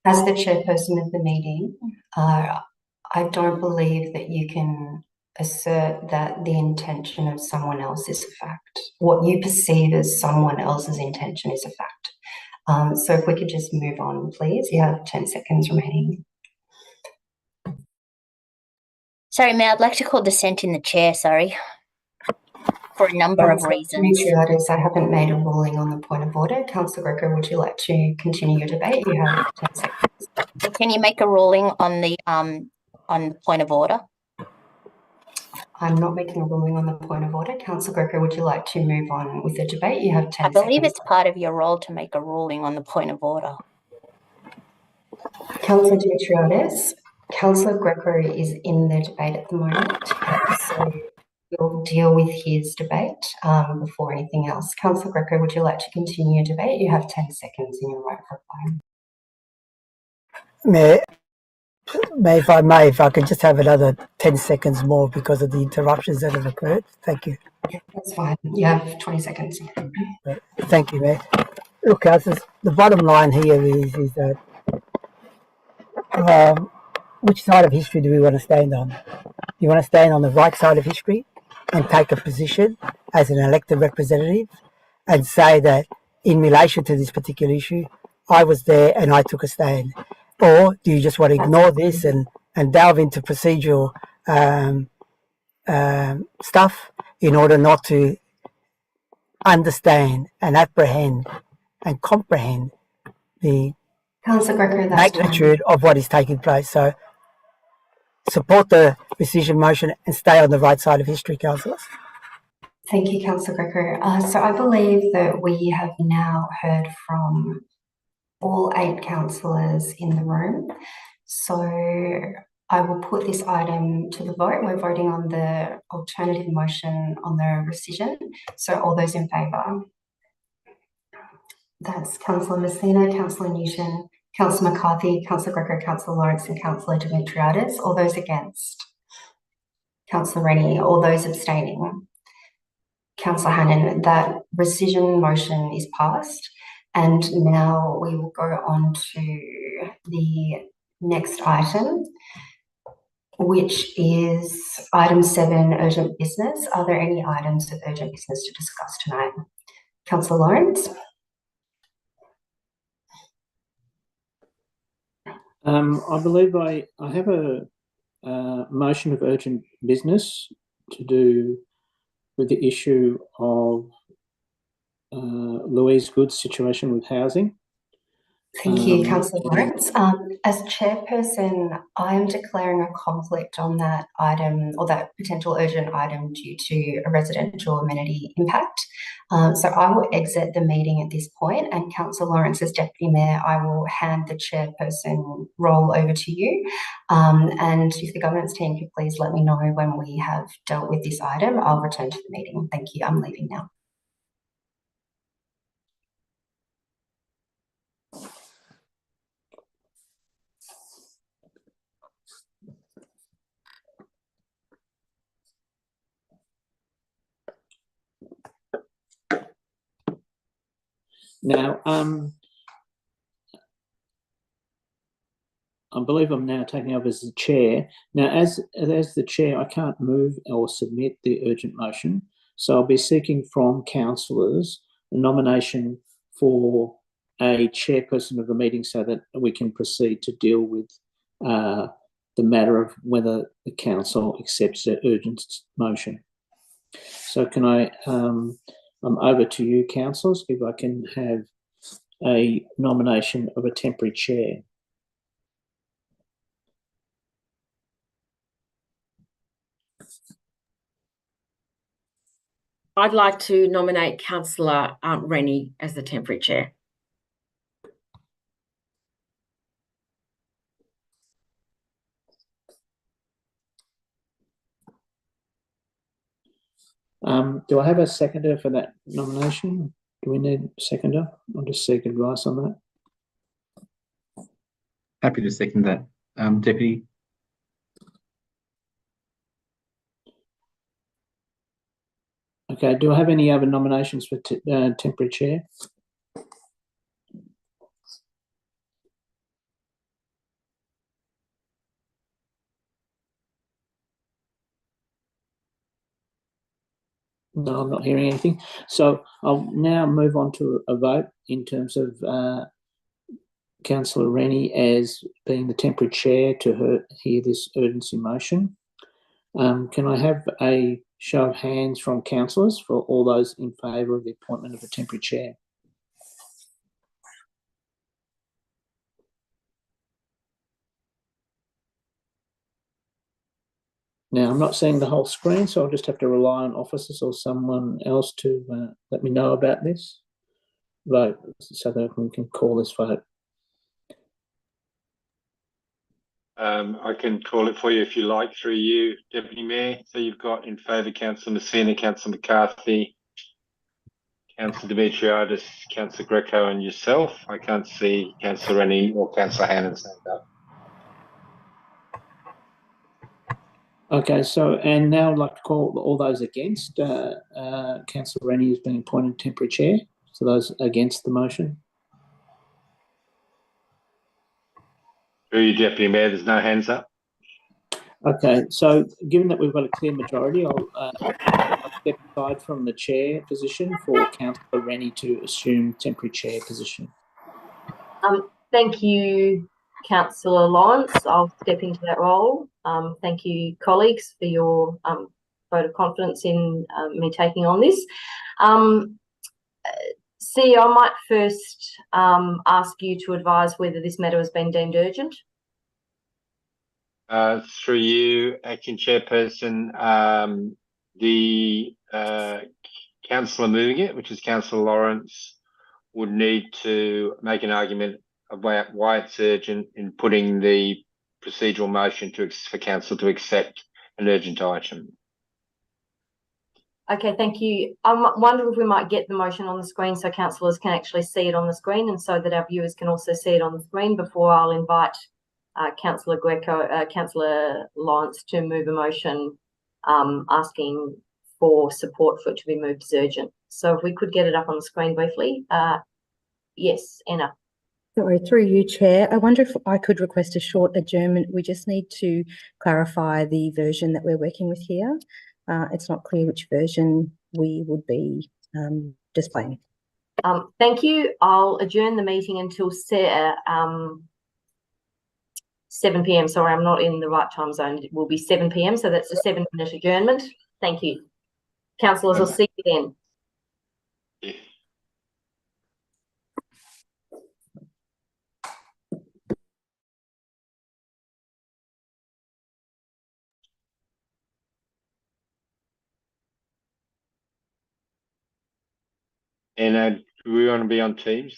As the chairperson of the meeting, I don't believe that you can assert that the intention of someone else is a fact. What you perceive as someone else's intention is a fact. So if we could just move on, please. You have 10 seconds remaining. Sorry, Mayor, I'd like to call dissent in the chair, sorry, for a number of reasons. I haven't made a ruling on the point of order. Councillor Greco, would you like to continue your debate? You have 10 seconds. Can you make a ruling on the point of order? I'm not making a ruling on the point of order. Councillor Greco, would you like to move on with the debate? You have 10 seconds. I believe it's part of your role to make a ruling on the point of order. Councillor Dimitriades, Councillor Greco is in the debate at the moment, so we'll deal with his debate before anything else. Councillor Greco, would you like to continue your debate? You have 10 seconds in your right of reply. If I could just have another 10 seconds more because of the interruptions that have occurred. Thank you. Yeah, that's fine. You have 20 seconds. Thank you, Mayor. Look, councillors, the bottom line here is that which side of history do we want to stand on? You want to stand on the right side of history and take a position as an elected representative and say that in relation to this particular issue, I was there and I took a stand? Or do you just want to ignore this and delve into procedural stuff in order not to understand and apprehend and comprehend the magnitude of what is taking place? So support the rescission motion and stay on the right side of history, councillors. Thank you, Councillor Greco. So I believe that we have now heard from all 8 councillors in the room. So I will put this item to the vote. We're voting on the alternative motion on the rescission. So all those in favour? That's Councillor Messina, Councillor Newton, Councillor McCarthy, Councillor Greco, Councillor Lawrence and Councillor Dimitriadis. All those against? Councillor Rennie. All those abstaining? Councillor Hannan. That rescission motion is passed. And now we will go on to the next item, which is item 7, urgent business. Are there any items of urgent business to discuss tonight? Councillor Lawrence. I believe I have a motion of urgent business to do with the issue of Louise Good's situation with housing. Thank you, Councillor Lawrence. As chairperson, I am declaring a conflict on that item or that potential urgent item due to a residential amenity impact. So I will exit the meeting at this point, and Councillor Lawrence, as Deputy Mayor, I will hand the chairperson role over to you. And if the governance team could please let me know when we have dealt with this item, I'll return to the meeting. Thank you. I'm leaving now. Now, I believe I'm now taking over as the chair. Now, as the chair, I can't move or submit the urgent motion, so I'll be seeking from councillors a nomination for a chairperson of the meeting so that we can proceed to deal with the matter of whether the council accepts the urgent motion. So can I'm over to you, councillors, if I can have a nomination of a temporary chair. I'd like to nominate Councillor Rennie as the temporary chair. Do I have a seconder for that nomination? Do we need a seconder? I'll just seek advice on that. Happy to second that, Deputy. Okay, do I have any other nominations for temporary chair? No, I'm not hearing anything. So I'll now move on to a vote in terms of Councillor Rennie as being the temporary chair to hear this urgency motion. Can I have a show of hands from councillors for all those in favour of the appointment of a temporary chair? Now, I'm not seeing the whole screen, so I'll just have to rely on officers or someone else to let me know about this vote so that we can call this vote. I can call it for you if you like, through you, Deputy Mayor. So you've got in favour Councillor Messina, Councillor McCarthy, Councillor Dimitriadis, Councillor Greco and yourself. I can't see Councillor Rennie or Councillor Hannan's hand up. Okay, so, and now I'd like to call all those against. Councillor Rennie is being appointed temporary chair. So those against the motion? Through you, Deputy Mayor, there's no hands up. Okay, so given that we've got a clear majority, I'll step aside from the chair position for Councillor Rennie to assume temporary chair position. Thank you, Councillor Lawrence. I'll step into that role. Thank you, colleagues, for your vote of confidence in me taking on this. CEO, I might first ask you to advise whether this matter has been deemed urgent. Through you, Acting Chairperson, the councillor moving it, which is Councillor Lawrence, would need to make an argument about why it's urgent in putting the procedural motion for council to accept an urgent item. Okay, thank you. I wonder if we might get the motion on the screen so councillors can actually see it on the screen, and so that our viewers can also see it on the screen before I'll invite Councillor Councillor Lawrence to move a motion asking for support for it to be moved as urgent. So if we could get it up on the screen briefly. Yes, Anna. Sorry, through you, Chair. I wonder if I could request a short adjournment. We just need to clarify the version that we're working with here. It's not clear which version we would be displaying. Thank you. I'll adjourn the meeting until 7 p.m. Sorry, I'm not in the right time zone. It will be 7 p.m. So that's a 7-minute adjournment. Thank you. Councillors, I'll see you then. Yeah. And do we want to be on Teams?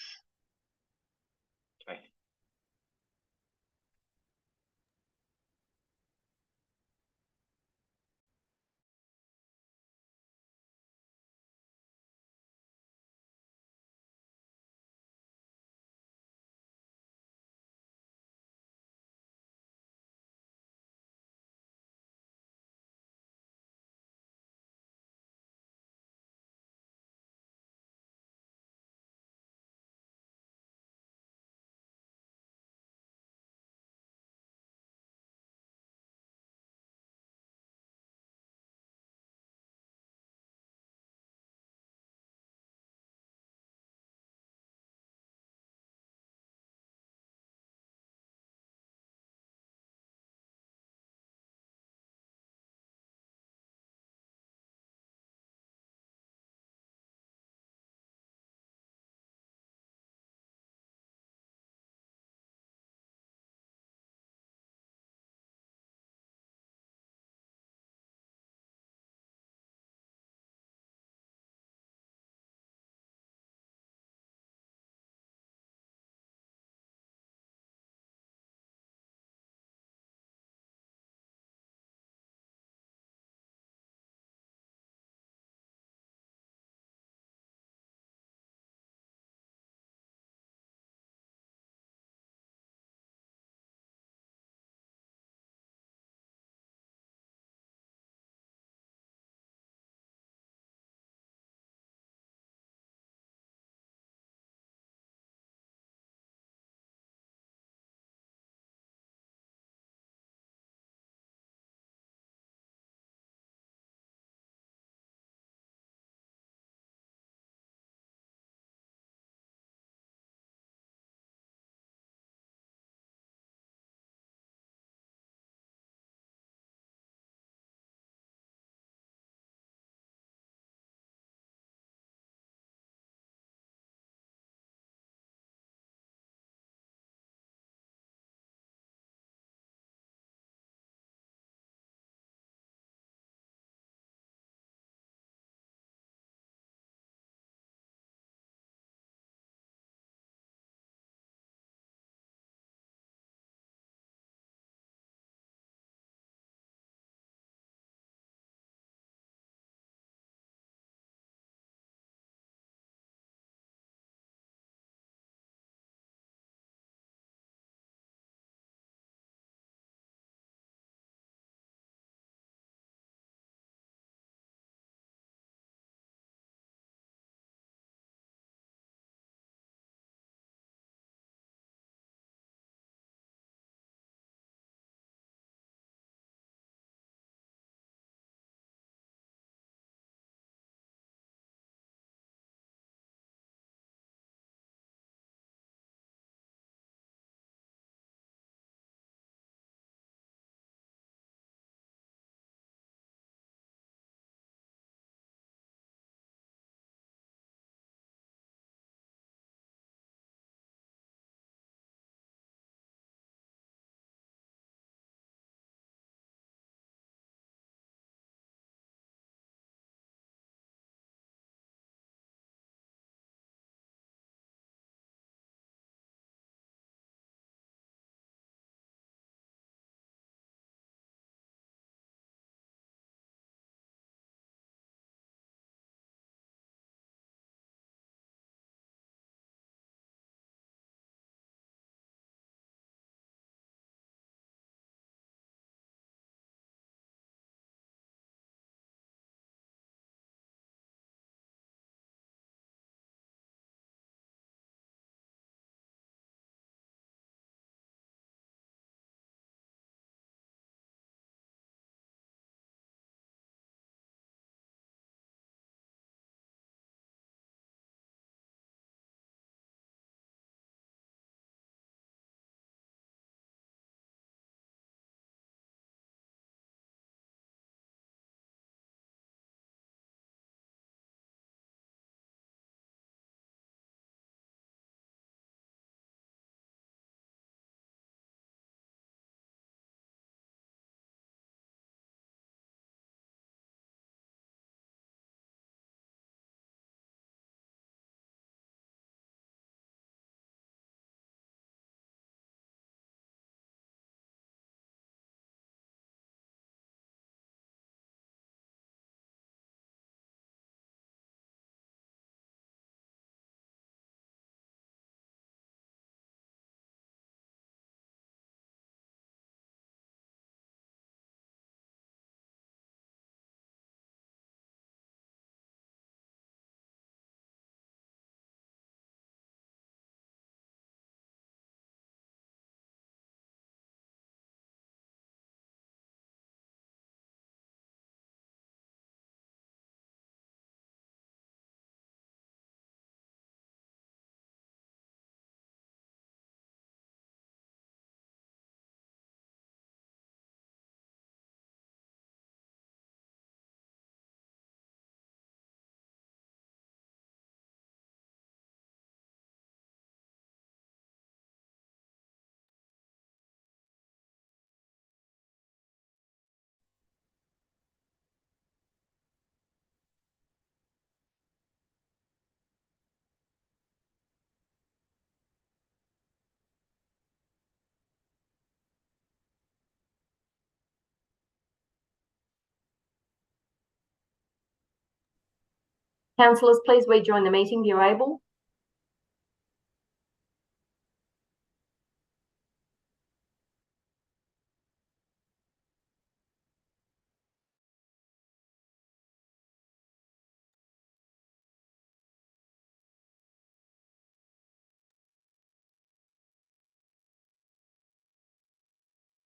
Councillors, please rejoin the meeting if you're able.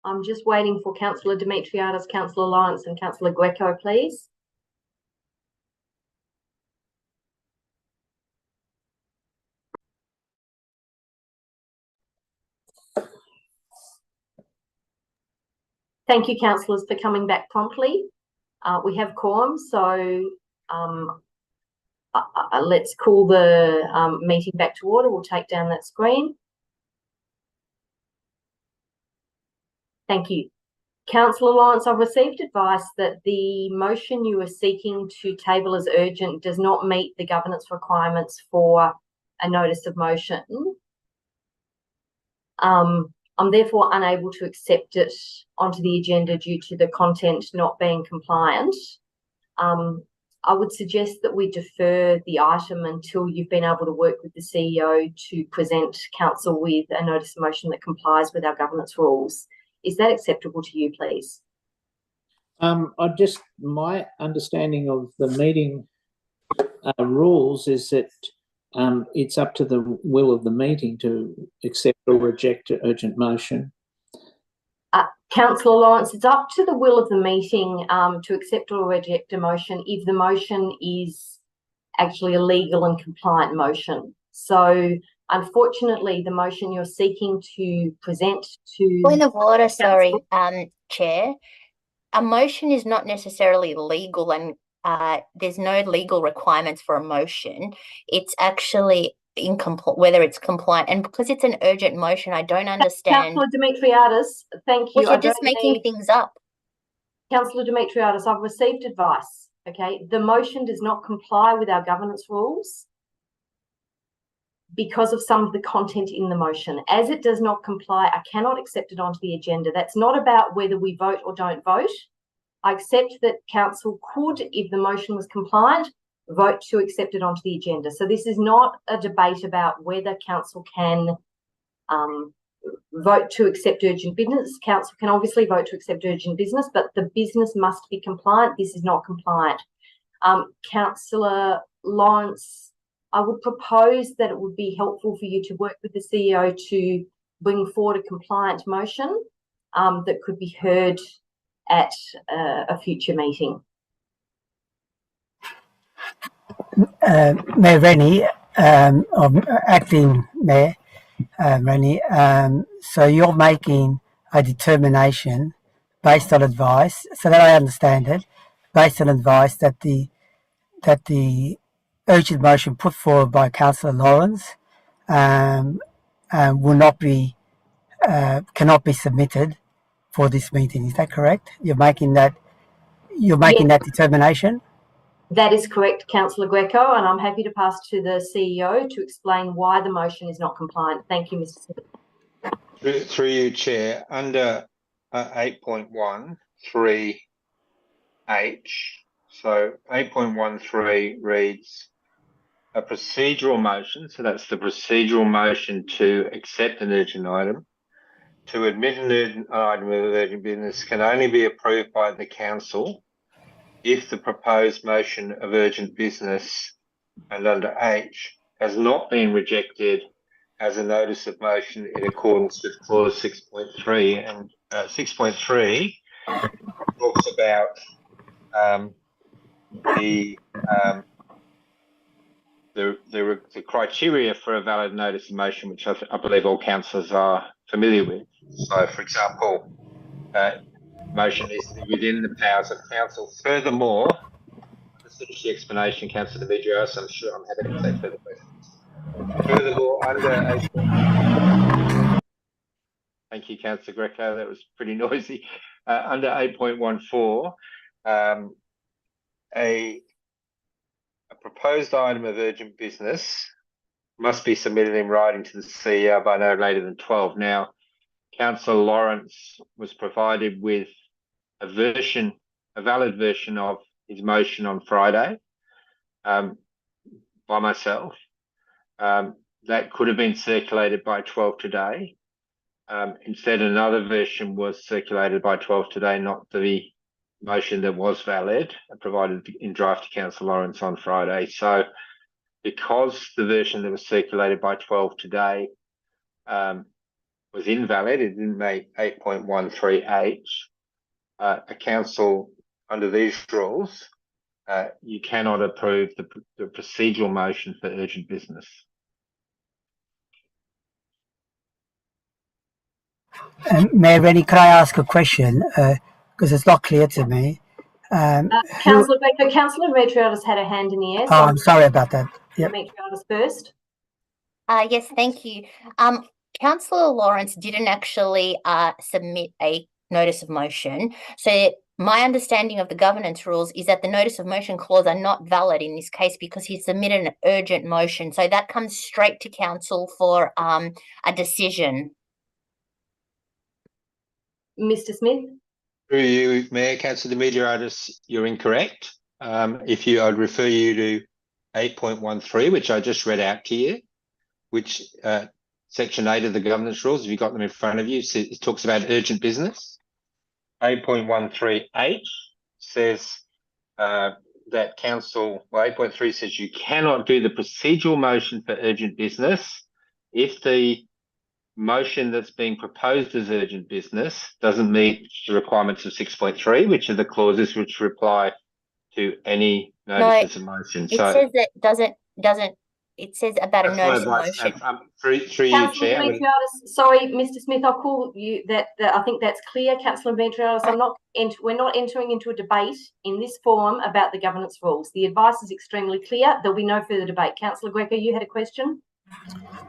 I'm just waiting for Councillor Demetriadis, Councillor Lawrence and Councillor Greco, please. Thank you, councillors, for coming back promptly. We have quorum, so let's call the meeting back to order. We'll take down that screen. Thank you. Councillor Lawrence, I've received advice that the motion you are seeking to table as urgent does not meet the governance requirements for a notice of motion. I'm therefore unable to accept it onto the agenda due to the content not being compliant. I would suggest that we defer the item until you've been able to work with the CEO to present council with a notice of motion that complies with our governance rules. Is that acceptable to you, please? My understanding of the meeting rules is that it's up to the will of the meeting to accept or reject an urgent motion. Councillor Lawrence, it's up to the will of the meeting to accept or reject a motion if the motion is actually a legal and compliant motion. So, unfortunately, the motion you're seeking to present to... Point of order, sorry, Chair. A motion is not necessarily legal and there's no legal requirements for a motion. It's actually whether it's compliant. And because it's an urgent motion, I don't understand. Councillor Demetriadis, thank you. Well, you're just making things up. Councillor Demetriadis, I've received advice, okay? The motion does not comply with our governance rules because of some of the content in the motion. As it does not comply, I cannot accept it onto the agenda. That's not about whether we vote or don't vote. I accept that council could, if the motion was compliant, vote to accept it onto the agenda. So this is not a debate about whether council can vote to accept urgent business. Council can obviously vote to accept urgent business, but the business must be compliant. This is not compliant. Councillor Lawrence, I would propose that it would be helpful for you to work with the CEO to bring forward a compliant motion that could be heard at a future meeting. Mayor Rennie, acting Mayor Rennie, so you're making a determination based on advice, so that I understand it, based on advice that the urgent motion put forward by Councillor Lawrence will not be cannot be submitted for this meeting. Is that correct? You're making that determination? That is correct, Councillor Greco, and I'm happy to pass to the CEO to explain why the motion is not compliant. Thank you, Mr. Smith. Through you, Chair, under 8.13H, so 8.13 reads a procedural motion, so that's the procedural motion to accept an urgent item. To admit an urgent item of urgent business can only be approved by the council if the proposed motion of urgent business, and under H, has not been rejected as a notice of motion in accordance with clause 6.3. And 6.3 talks about the criteria for a valid notice of motion, which I believe all councillors are familiar with. So, for example, motion needs to be within the powers of council. Furthermore, this is the explanation, Councillor Demetriadis, I'm sure I'm happy to take further questions. Furthermore, under 8. Thank you, Councillor Greco, that was pretty noisy. Under 8.14, a proposed item of urgent business must be submitted in writing to the CEO by no later than 12. Now, Councillor Lawrence was provided with a valid version of his motion on Friday. by myself. That could have been circulated by 12 today. Instead, another version was circulated by 12 today, not the motion that was valid and provided in draft to Councillor Lawrence on Friday. So because the version that was circulated by 12 today was invalid, it didn't make 8.13H, a council under these rules, you cannot approve the procedural motion for urgent business. Mayor Rennie, could I ask a question? Because it's not clear to me. Councillor Baker, Councillor Demetriadis had a hand in the air. So I'm sorry about that. Yep. Demetriadis first. Yes, thank you. Councillor Lawrence didn't actually submit a notice of motion. So my understanding of the governance rules is that the notice of motion clause are not valid in this case because he submitted an urgent motion. So that comes straight to council for a decision. Mr. Smith. Through you, Mayor, Councillor Demetriadis, you're incorrect. I'd refer you to 8.13, which I just read out to you, which Section 8 of the governance rules, if you've got them in front of you, it talks about urgent business. 8.13H says that council, well, 8.3 says you cannot do the procedural motion for urgent business if the motion that's being proposed as urgent business doesn't meet the requirements of 6.3, which are the clauses which reply to any notices of motion. It says that doesn't. It says about a notice of motion. Through you, Chair. Sorry, Mr. Smith, I'll call you that. I think that's clear, Councillor Demetriadis. We're not entering into a debate in this forum about the governance rules. The advice is extremely clear. There'll be no further debate. Councillor Greco, you had a question?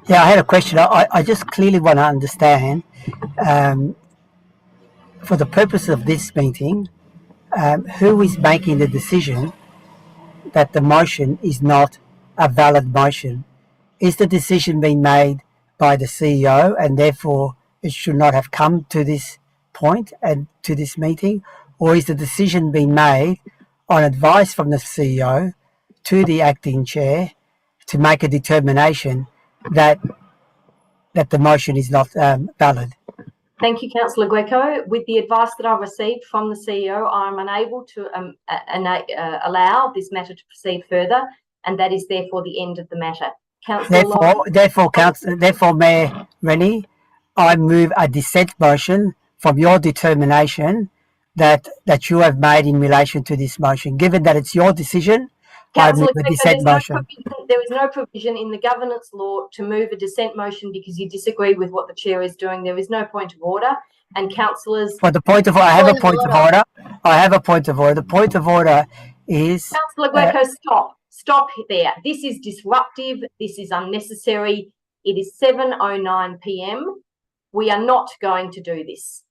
Yeah, I had a question. I just clearly want to understand, for the purpose of this meeting, who is making the decision that the motion is not a valid motion? Is the decision being made by the CEO and therefore it should not have come to this point and to this meeting? Or is the decision being made on advice from the CEO to the acting chair to make a determination that the motion is not valid? Thank you, Councillor Greco. With the advice that I've received from the CEO, I'm unable to allow this matter to proceed further, and that is therefore the end of the matter. Therefore, Mayor Rennie, I move a dissent motion from your determination that you have made in relation to this motion. Given that it's your decision, Councillor I move a dissent motion. There is no provision in the governance law to move a dissent motion because you disagree with what the chair is doing. There is no point of order, and councillors. For the point of, I have a point of order. I have a point of order. The point of order is. Councillor Greco, stop there. This is disruptive. This is unnecessary. It is 7:09 p.m. We are not going to do this.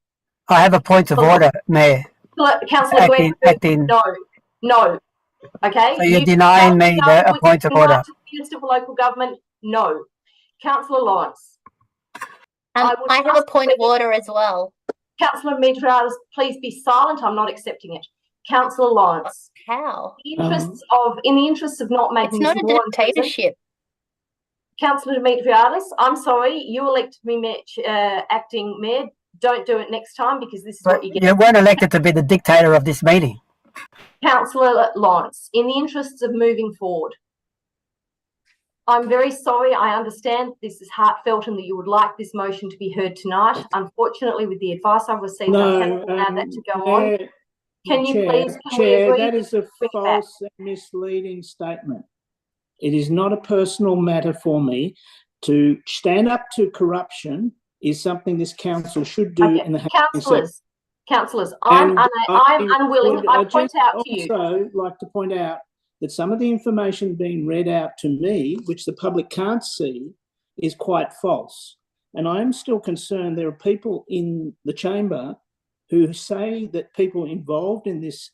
I have a point of order, Mayor. Councillor Greco, no. Okay. So you're denying me a point of order. Minister for Local Government, no. Councillor Lawrence. I have a point of order as well. Councillor Demetriadis, please be silent. I'm not accepting it. Councillor Lawrence. How? In the interests of not making it's not a dictatorship. Councillor Demetriadis, I'm sorry, you elected me acting mayor. Don't do it next time because this is what you get. You weren't elected to be the dictator of this meeting. Councillor Lawrence, in the interests of moving forward, I'm very sorry. I understand this is heartfelt and that you would like this motion to be heard tonight. Unfortunately, with the advice I've received, I cannot allow that to go on. Can you please, Chair, that is a false and misleading statement. It is not a personal matter for me. To stand up to corruption is something this council should do in the Councillors, I'm unwilling. I point out to you. I'd also like to point out that some of the information being read out to me, which the public can't see, is quite false. And I am still concerned there are people in the chamber who say that people involved in this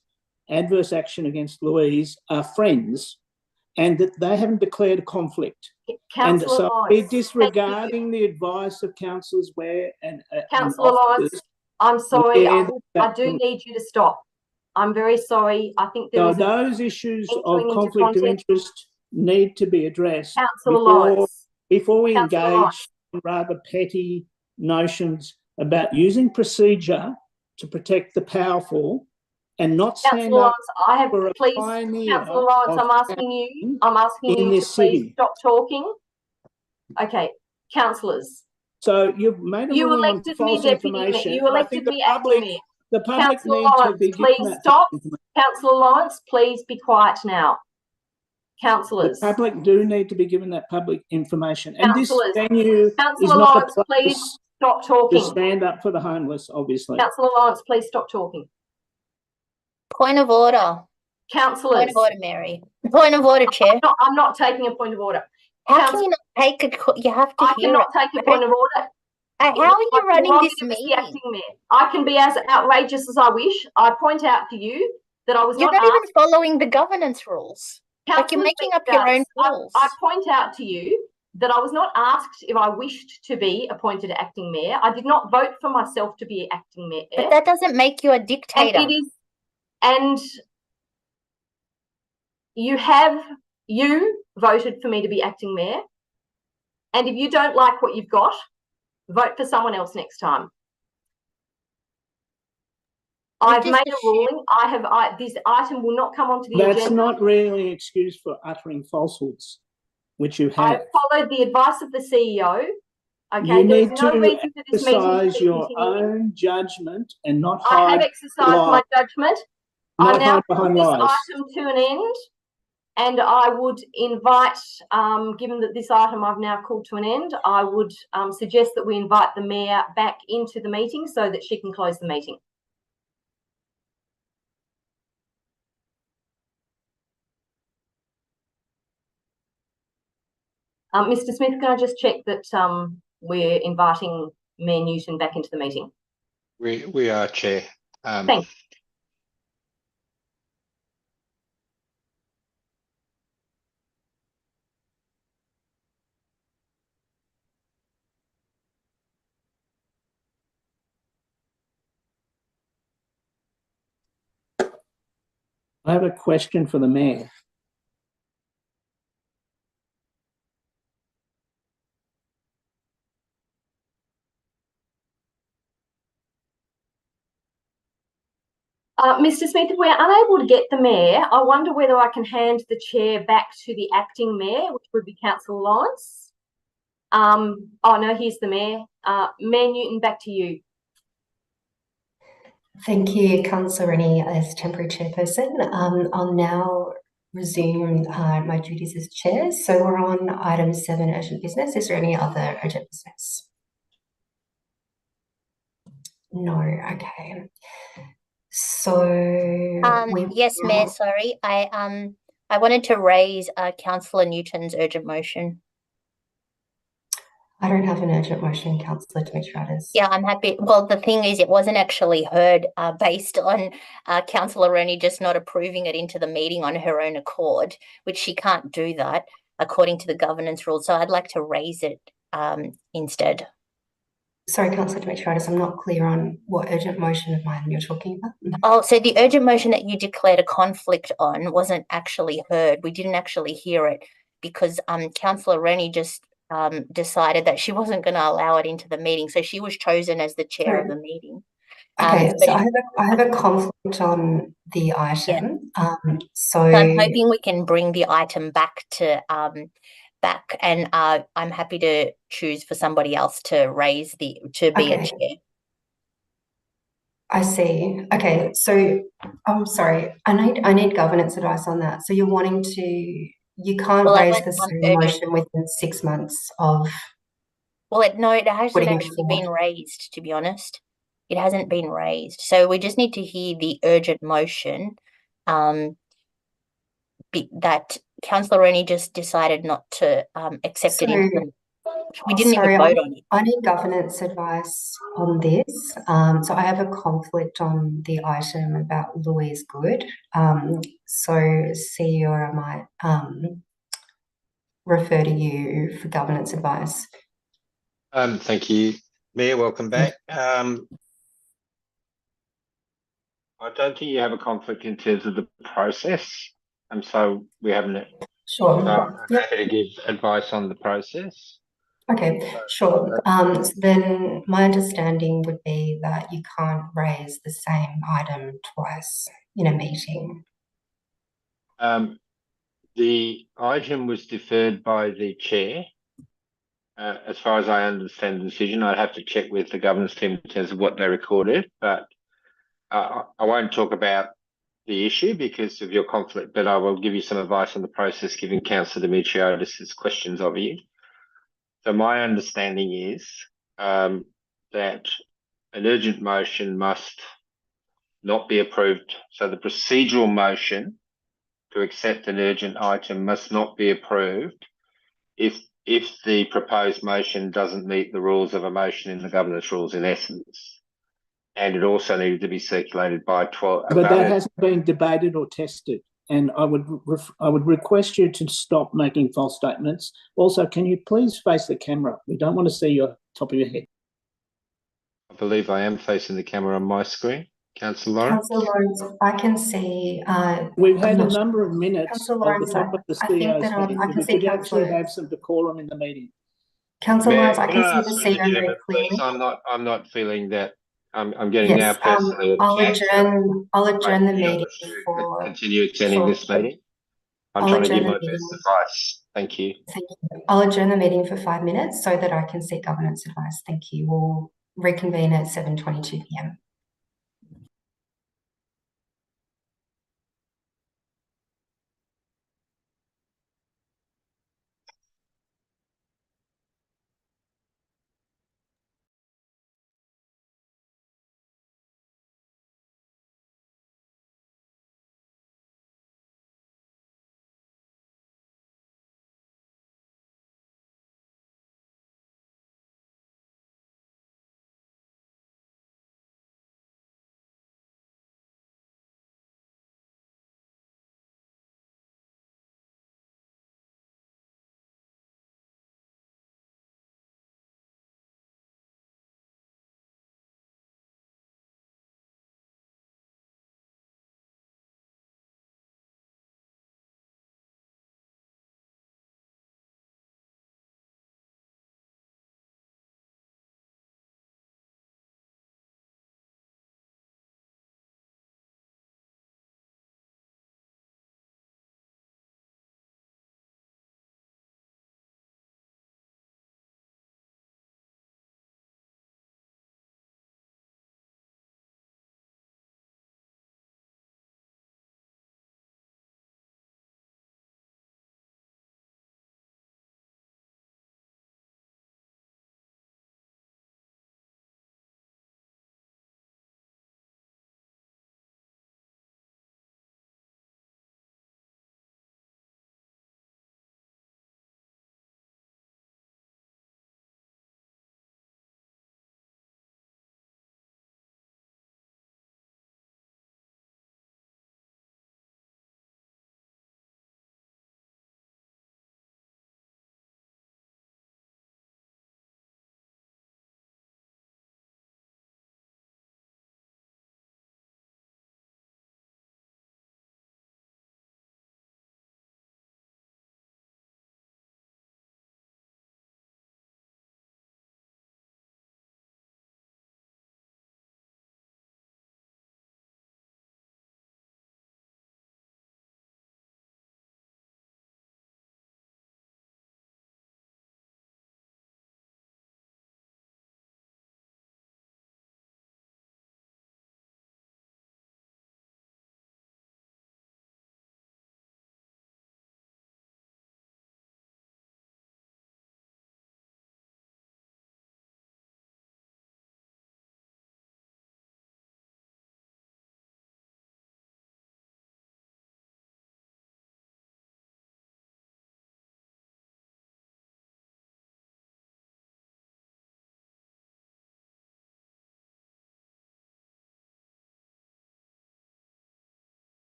adverse action against Louise are friends and that they haven't declared a conflict. And so we're disregarding the advice of councillors where and Councillor Lawrence, I'm sorry, I do need you to stop. I'm very sorry. I think there those issues of conflict of interest need to be addressed Councillor Lawrence. before we Councillor engage Lawrence. in rather petty notions about using procedure to protect the powerful and not stand Councillor up Lawrence, I have, for a please, pioneer Councillor Lawrence, of I'm asking in you to this please city. stop talking. Okay, councillors. So you've made a You ruling on elected me false deputy mayor. information. You and I elected think me acting mayor. the public Councillor need to Lawrence, be given please that stop. information. Councillor Lawrence, please be quiet now. The Councillors. public do need to be given that public information. And this Councillors. venue is Councillor not Lawrence, a please place stop to talking. stand up for the homeless, obviously. Councillor Lawrence, please stop talking. Point of order. Councillors. Point of order, Mary. Point of order, Chair. I'm not taking a point of order. How can you not take you have to I hear cannot it. take a point of order. How are you running this The meeting? acting mayor. I can be as outrageous as I wish. I point out to you that I was You're not even following the governance rules. Like you're making up your own rules. I point out to you that I was not asked if I wished to be appointed acting mayor. I did not vote for myself to be acting mayor. But that doesn't make you a dictator. And it is, and you voted for me to be acting mayor. And if you don't like what you've got, vote for someone else next time. I've made a ruling. This item will not come onto the agenda. That's not really an excuse for uttering falsehoods, which you have. I followed the advice of the CEO. Okay, you need no to reason for this meeting to exercise your continue. own judgment and not I hide. have exercised my judgment. I Not now hide put behind this lies. item to an end, and I would invite, given that this item I've now called to an end, I would suggest that we invite the mayor back into the meeting so that she can close the meeting. Mr. Smith, can I just check that we're inviting Mayor Newton back into the meeting? We are, Chair. Thank you. I have a question for the mayor. Mr. Smith, if we're unable to get the mayor, I wonder whether I can hand the chair back to the acting mayor, which would be Councillor Lawrence. Oh no, here's the mayor. Mayor Newton, back to you. Thank you, Councillor Rennie, as temporary chairperson. I'll now resume my duties as chair. So we're on item 7, urgent business. Is there any other urgent business? No, okay. So yes, Mayor, sorry. I wanted to raise Councillor Newton's urgent motion. I don't have an urgent motion, Councillor Dimitriadis. Yeah, I'm happy. Well, the thing is, it wasn't actually heard based on Councillor Rennie just not approving it into the meeting on her own accord, which she can't do that according to the governance rules. So I'd like to raise it instead. Sorry, Councillor Dimitriadis, I'm not clear on what urgent motion of mine you're talking about. Oh, so the urgent motion that you declared a conflict on wasn't actually heard. We didn't actually hear it because Councillor Rennie just decided that she wasn't going to allow it into the meeting. So she was chosen as the chair of the meeting. Okay, so I have a conflict on the item. Yeah. So I'm hoping we can bring the item back to and I'm happy to choose for somebody else to be a chair. I see. Okay, so I'm sorry. I need governance advice on that. So you're wanting to, you can't raise the same motion within 6 months of. Well, it hasn't actually been raised, to be honest. It hasn't been raised. So we just need to hear the urgent motion that Councillor Rennie just decided not to accept it. We didn't even vote on it. I need governance advice on this. So I have a conflict on the item about Louise Good. So CEO, I might refer to you for governance advice. Thank you, Mayor. Welcome back. I don't think you have a conflict in terms of the process, and so we haven't Sure. So I'm Yep. happy to give advice on the process. Okay, sure. So then my understanding would be that you can't raise the same item twice in a meeting. The item was deferred by the chair. As far as I understand the decision, I'd have to check with the governance team in terms of what they recorded, but I won't talk about the issue because of your conflict, but I will give you some advice on the process, given Councillor Demetriotis' questions of you. So my understanding is that an urgent motion must not be approved. So the procedural motion to accept an urgent item must not be approved if the proposed motion doesn't meet the rules of a motion in the governance rules, in essence. And it also needed to be circulated by 12. But that hasn't been debated or tested. And I would request you to stop making false statements. Also, can you please face the camera? We don't want to see your top of your head. I believe I am facing the camera on my screen. Councillor Lawrence? Councillor Lawrence, I can see. We've had I'm a not number of minutes Councillor of the Lawrence, top of the I think CEO's that meeting. I If can we see could actually Councillor. have some decorum in the meeting. Councillor Lawrence, I Can can I see ask the the CEO very gentleman, please? clearly. I'm not feeling that. I'm getting now Yes, personally I'll attacked. adjourn the Maybe you meeting should for continue attending sure. this meeting. I'm I'll trying to adjourn give the my meeting. best advice. Thank you. Thank you. I'll adjourn the meeting for 5 minutes so that I can seek governance advice. Thank you. We'll reconvene at 7:22 p.m.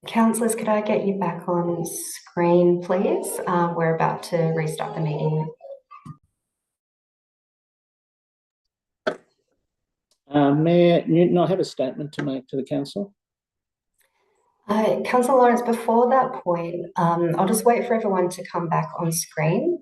Councillors, could I get you back on screen, please? We're about to restart the meeting. Mayor Newton, I have a statement to make to the council. Councillor Lawrence, before that point, I'll just wait for everyone to come back on screen.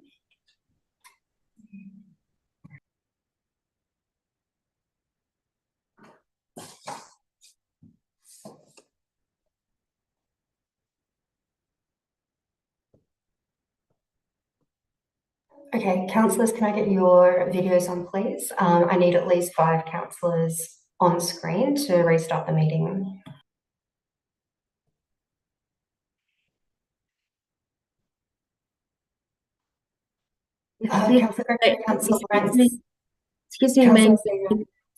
Okay, councillors, can I get your videos on, please? I need at least 5 councillors on screen to restart the meeting. Excuse me, ma'am.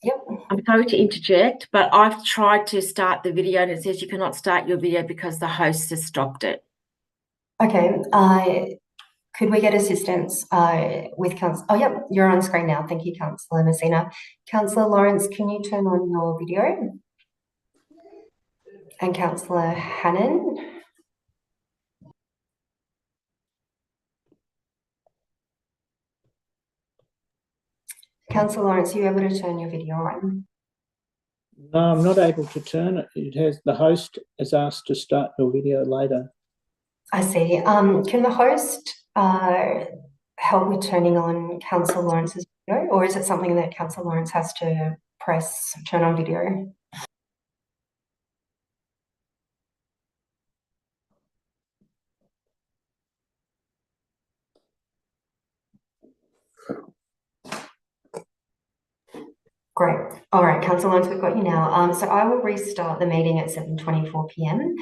Yep. I'm sorry to interject, but I've tried to start the video and it says you cannot start your video because the host has stopped it. Okay, could we get assistance with Councillor? Oh, yep, you're on screen now. Thank you, Councillor Messina. Councillor Lawrence, can you turn on your video? And Councillor Hannon. Councillor Lawrence, are you able to turn your video on? No, I'm not able to turn it. The host has asked to start your video later. I see. Can the host help with turning on Councillor Lawrence's video, or is it something that Councillor Lawrence has to press turn on video? Great. All right, Councillor Lawrence, we've got you now. So I will restart the meeting at 7:24 p.m.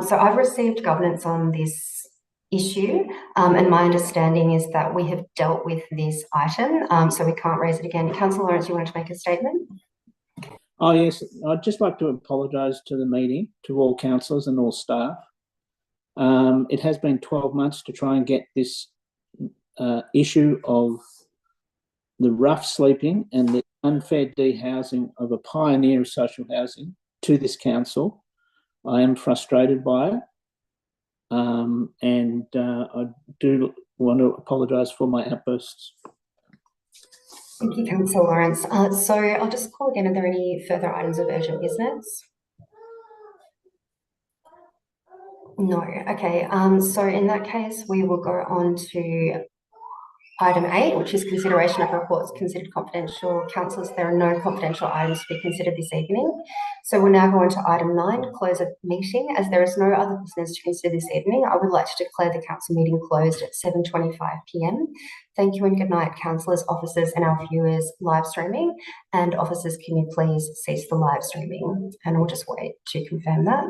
So I've received governance on this issue, and my understanding is that we have dealt with this item, so we can't raise it again. Councillor Lawrence, you want to make a statement? Oh, yes. I'd just like to apologise to the meeting, to all councillors and all staff. It has been 12 months to try and get this issue of the rough sleeping and the unfair dehousing of a pioneer of social housing to this council. I am frustrated by it, and I do want to apologise for my outbursts. Thank you, Councillor Lawrence. So I'll just call again. Are there any further items of urgent business? No. Okay. So in that case, we will go on to item 8, which is consideration of reports considered confidential. Councillors, there are no confidential items to be considered this evening. So we'll now go on to item 9, close of meeting. As there is no other business to consider this evening, I would like to declare the council meeting closed at 7:25 p.m. Thank you and good night, councillors, officers and our viewers live streaming. And officers, can you please cease the live streaming? And we'll just wait to confirm that.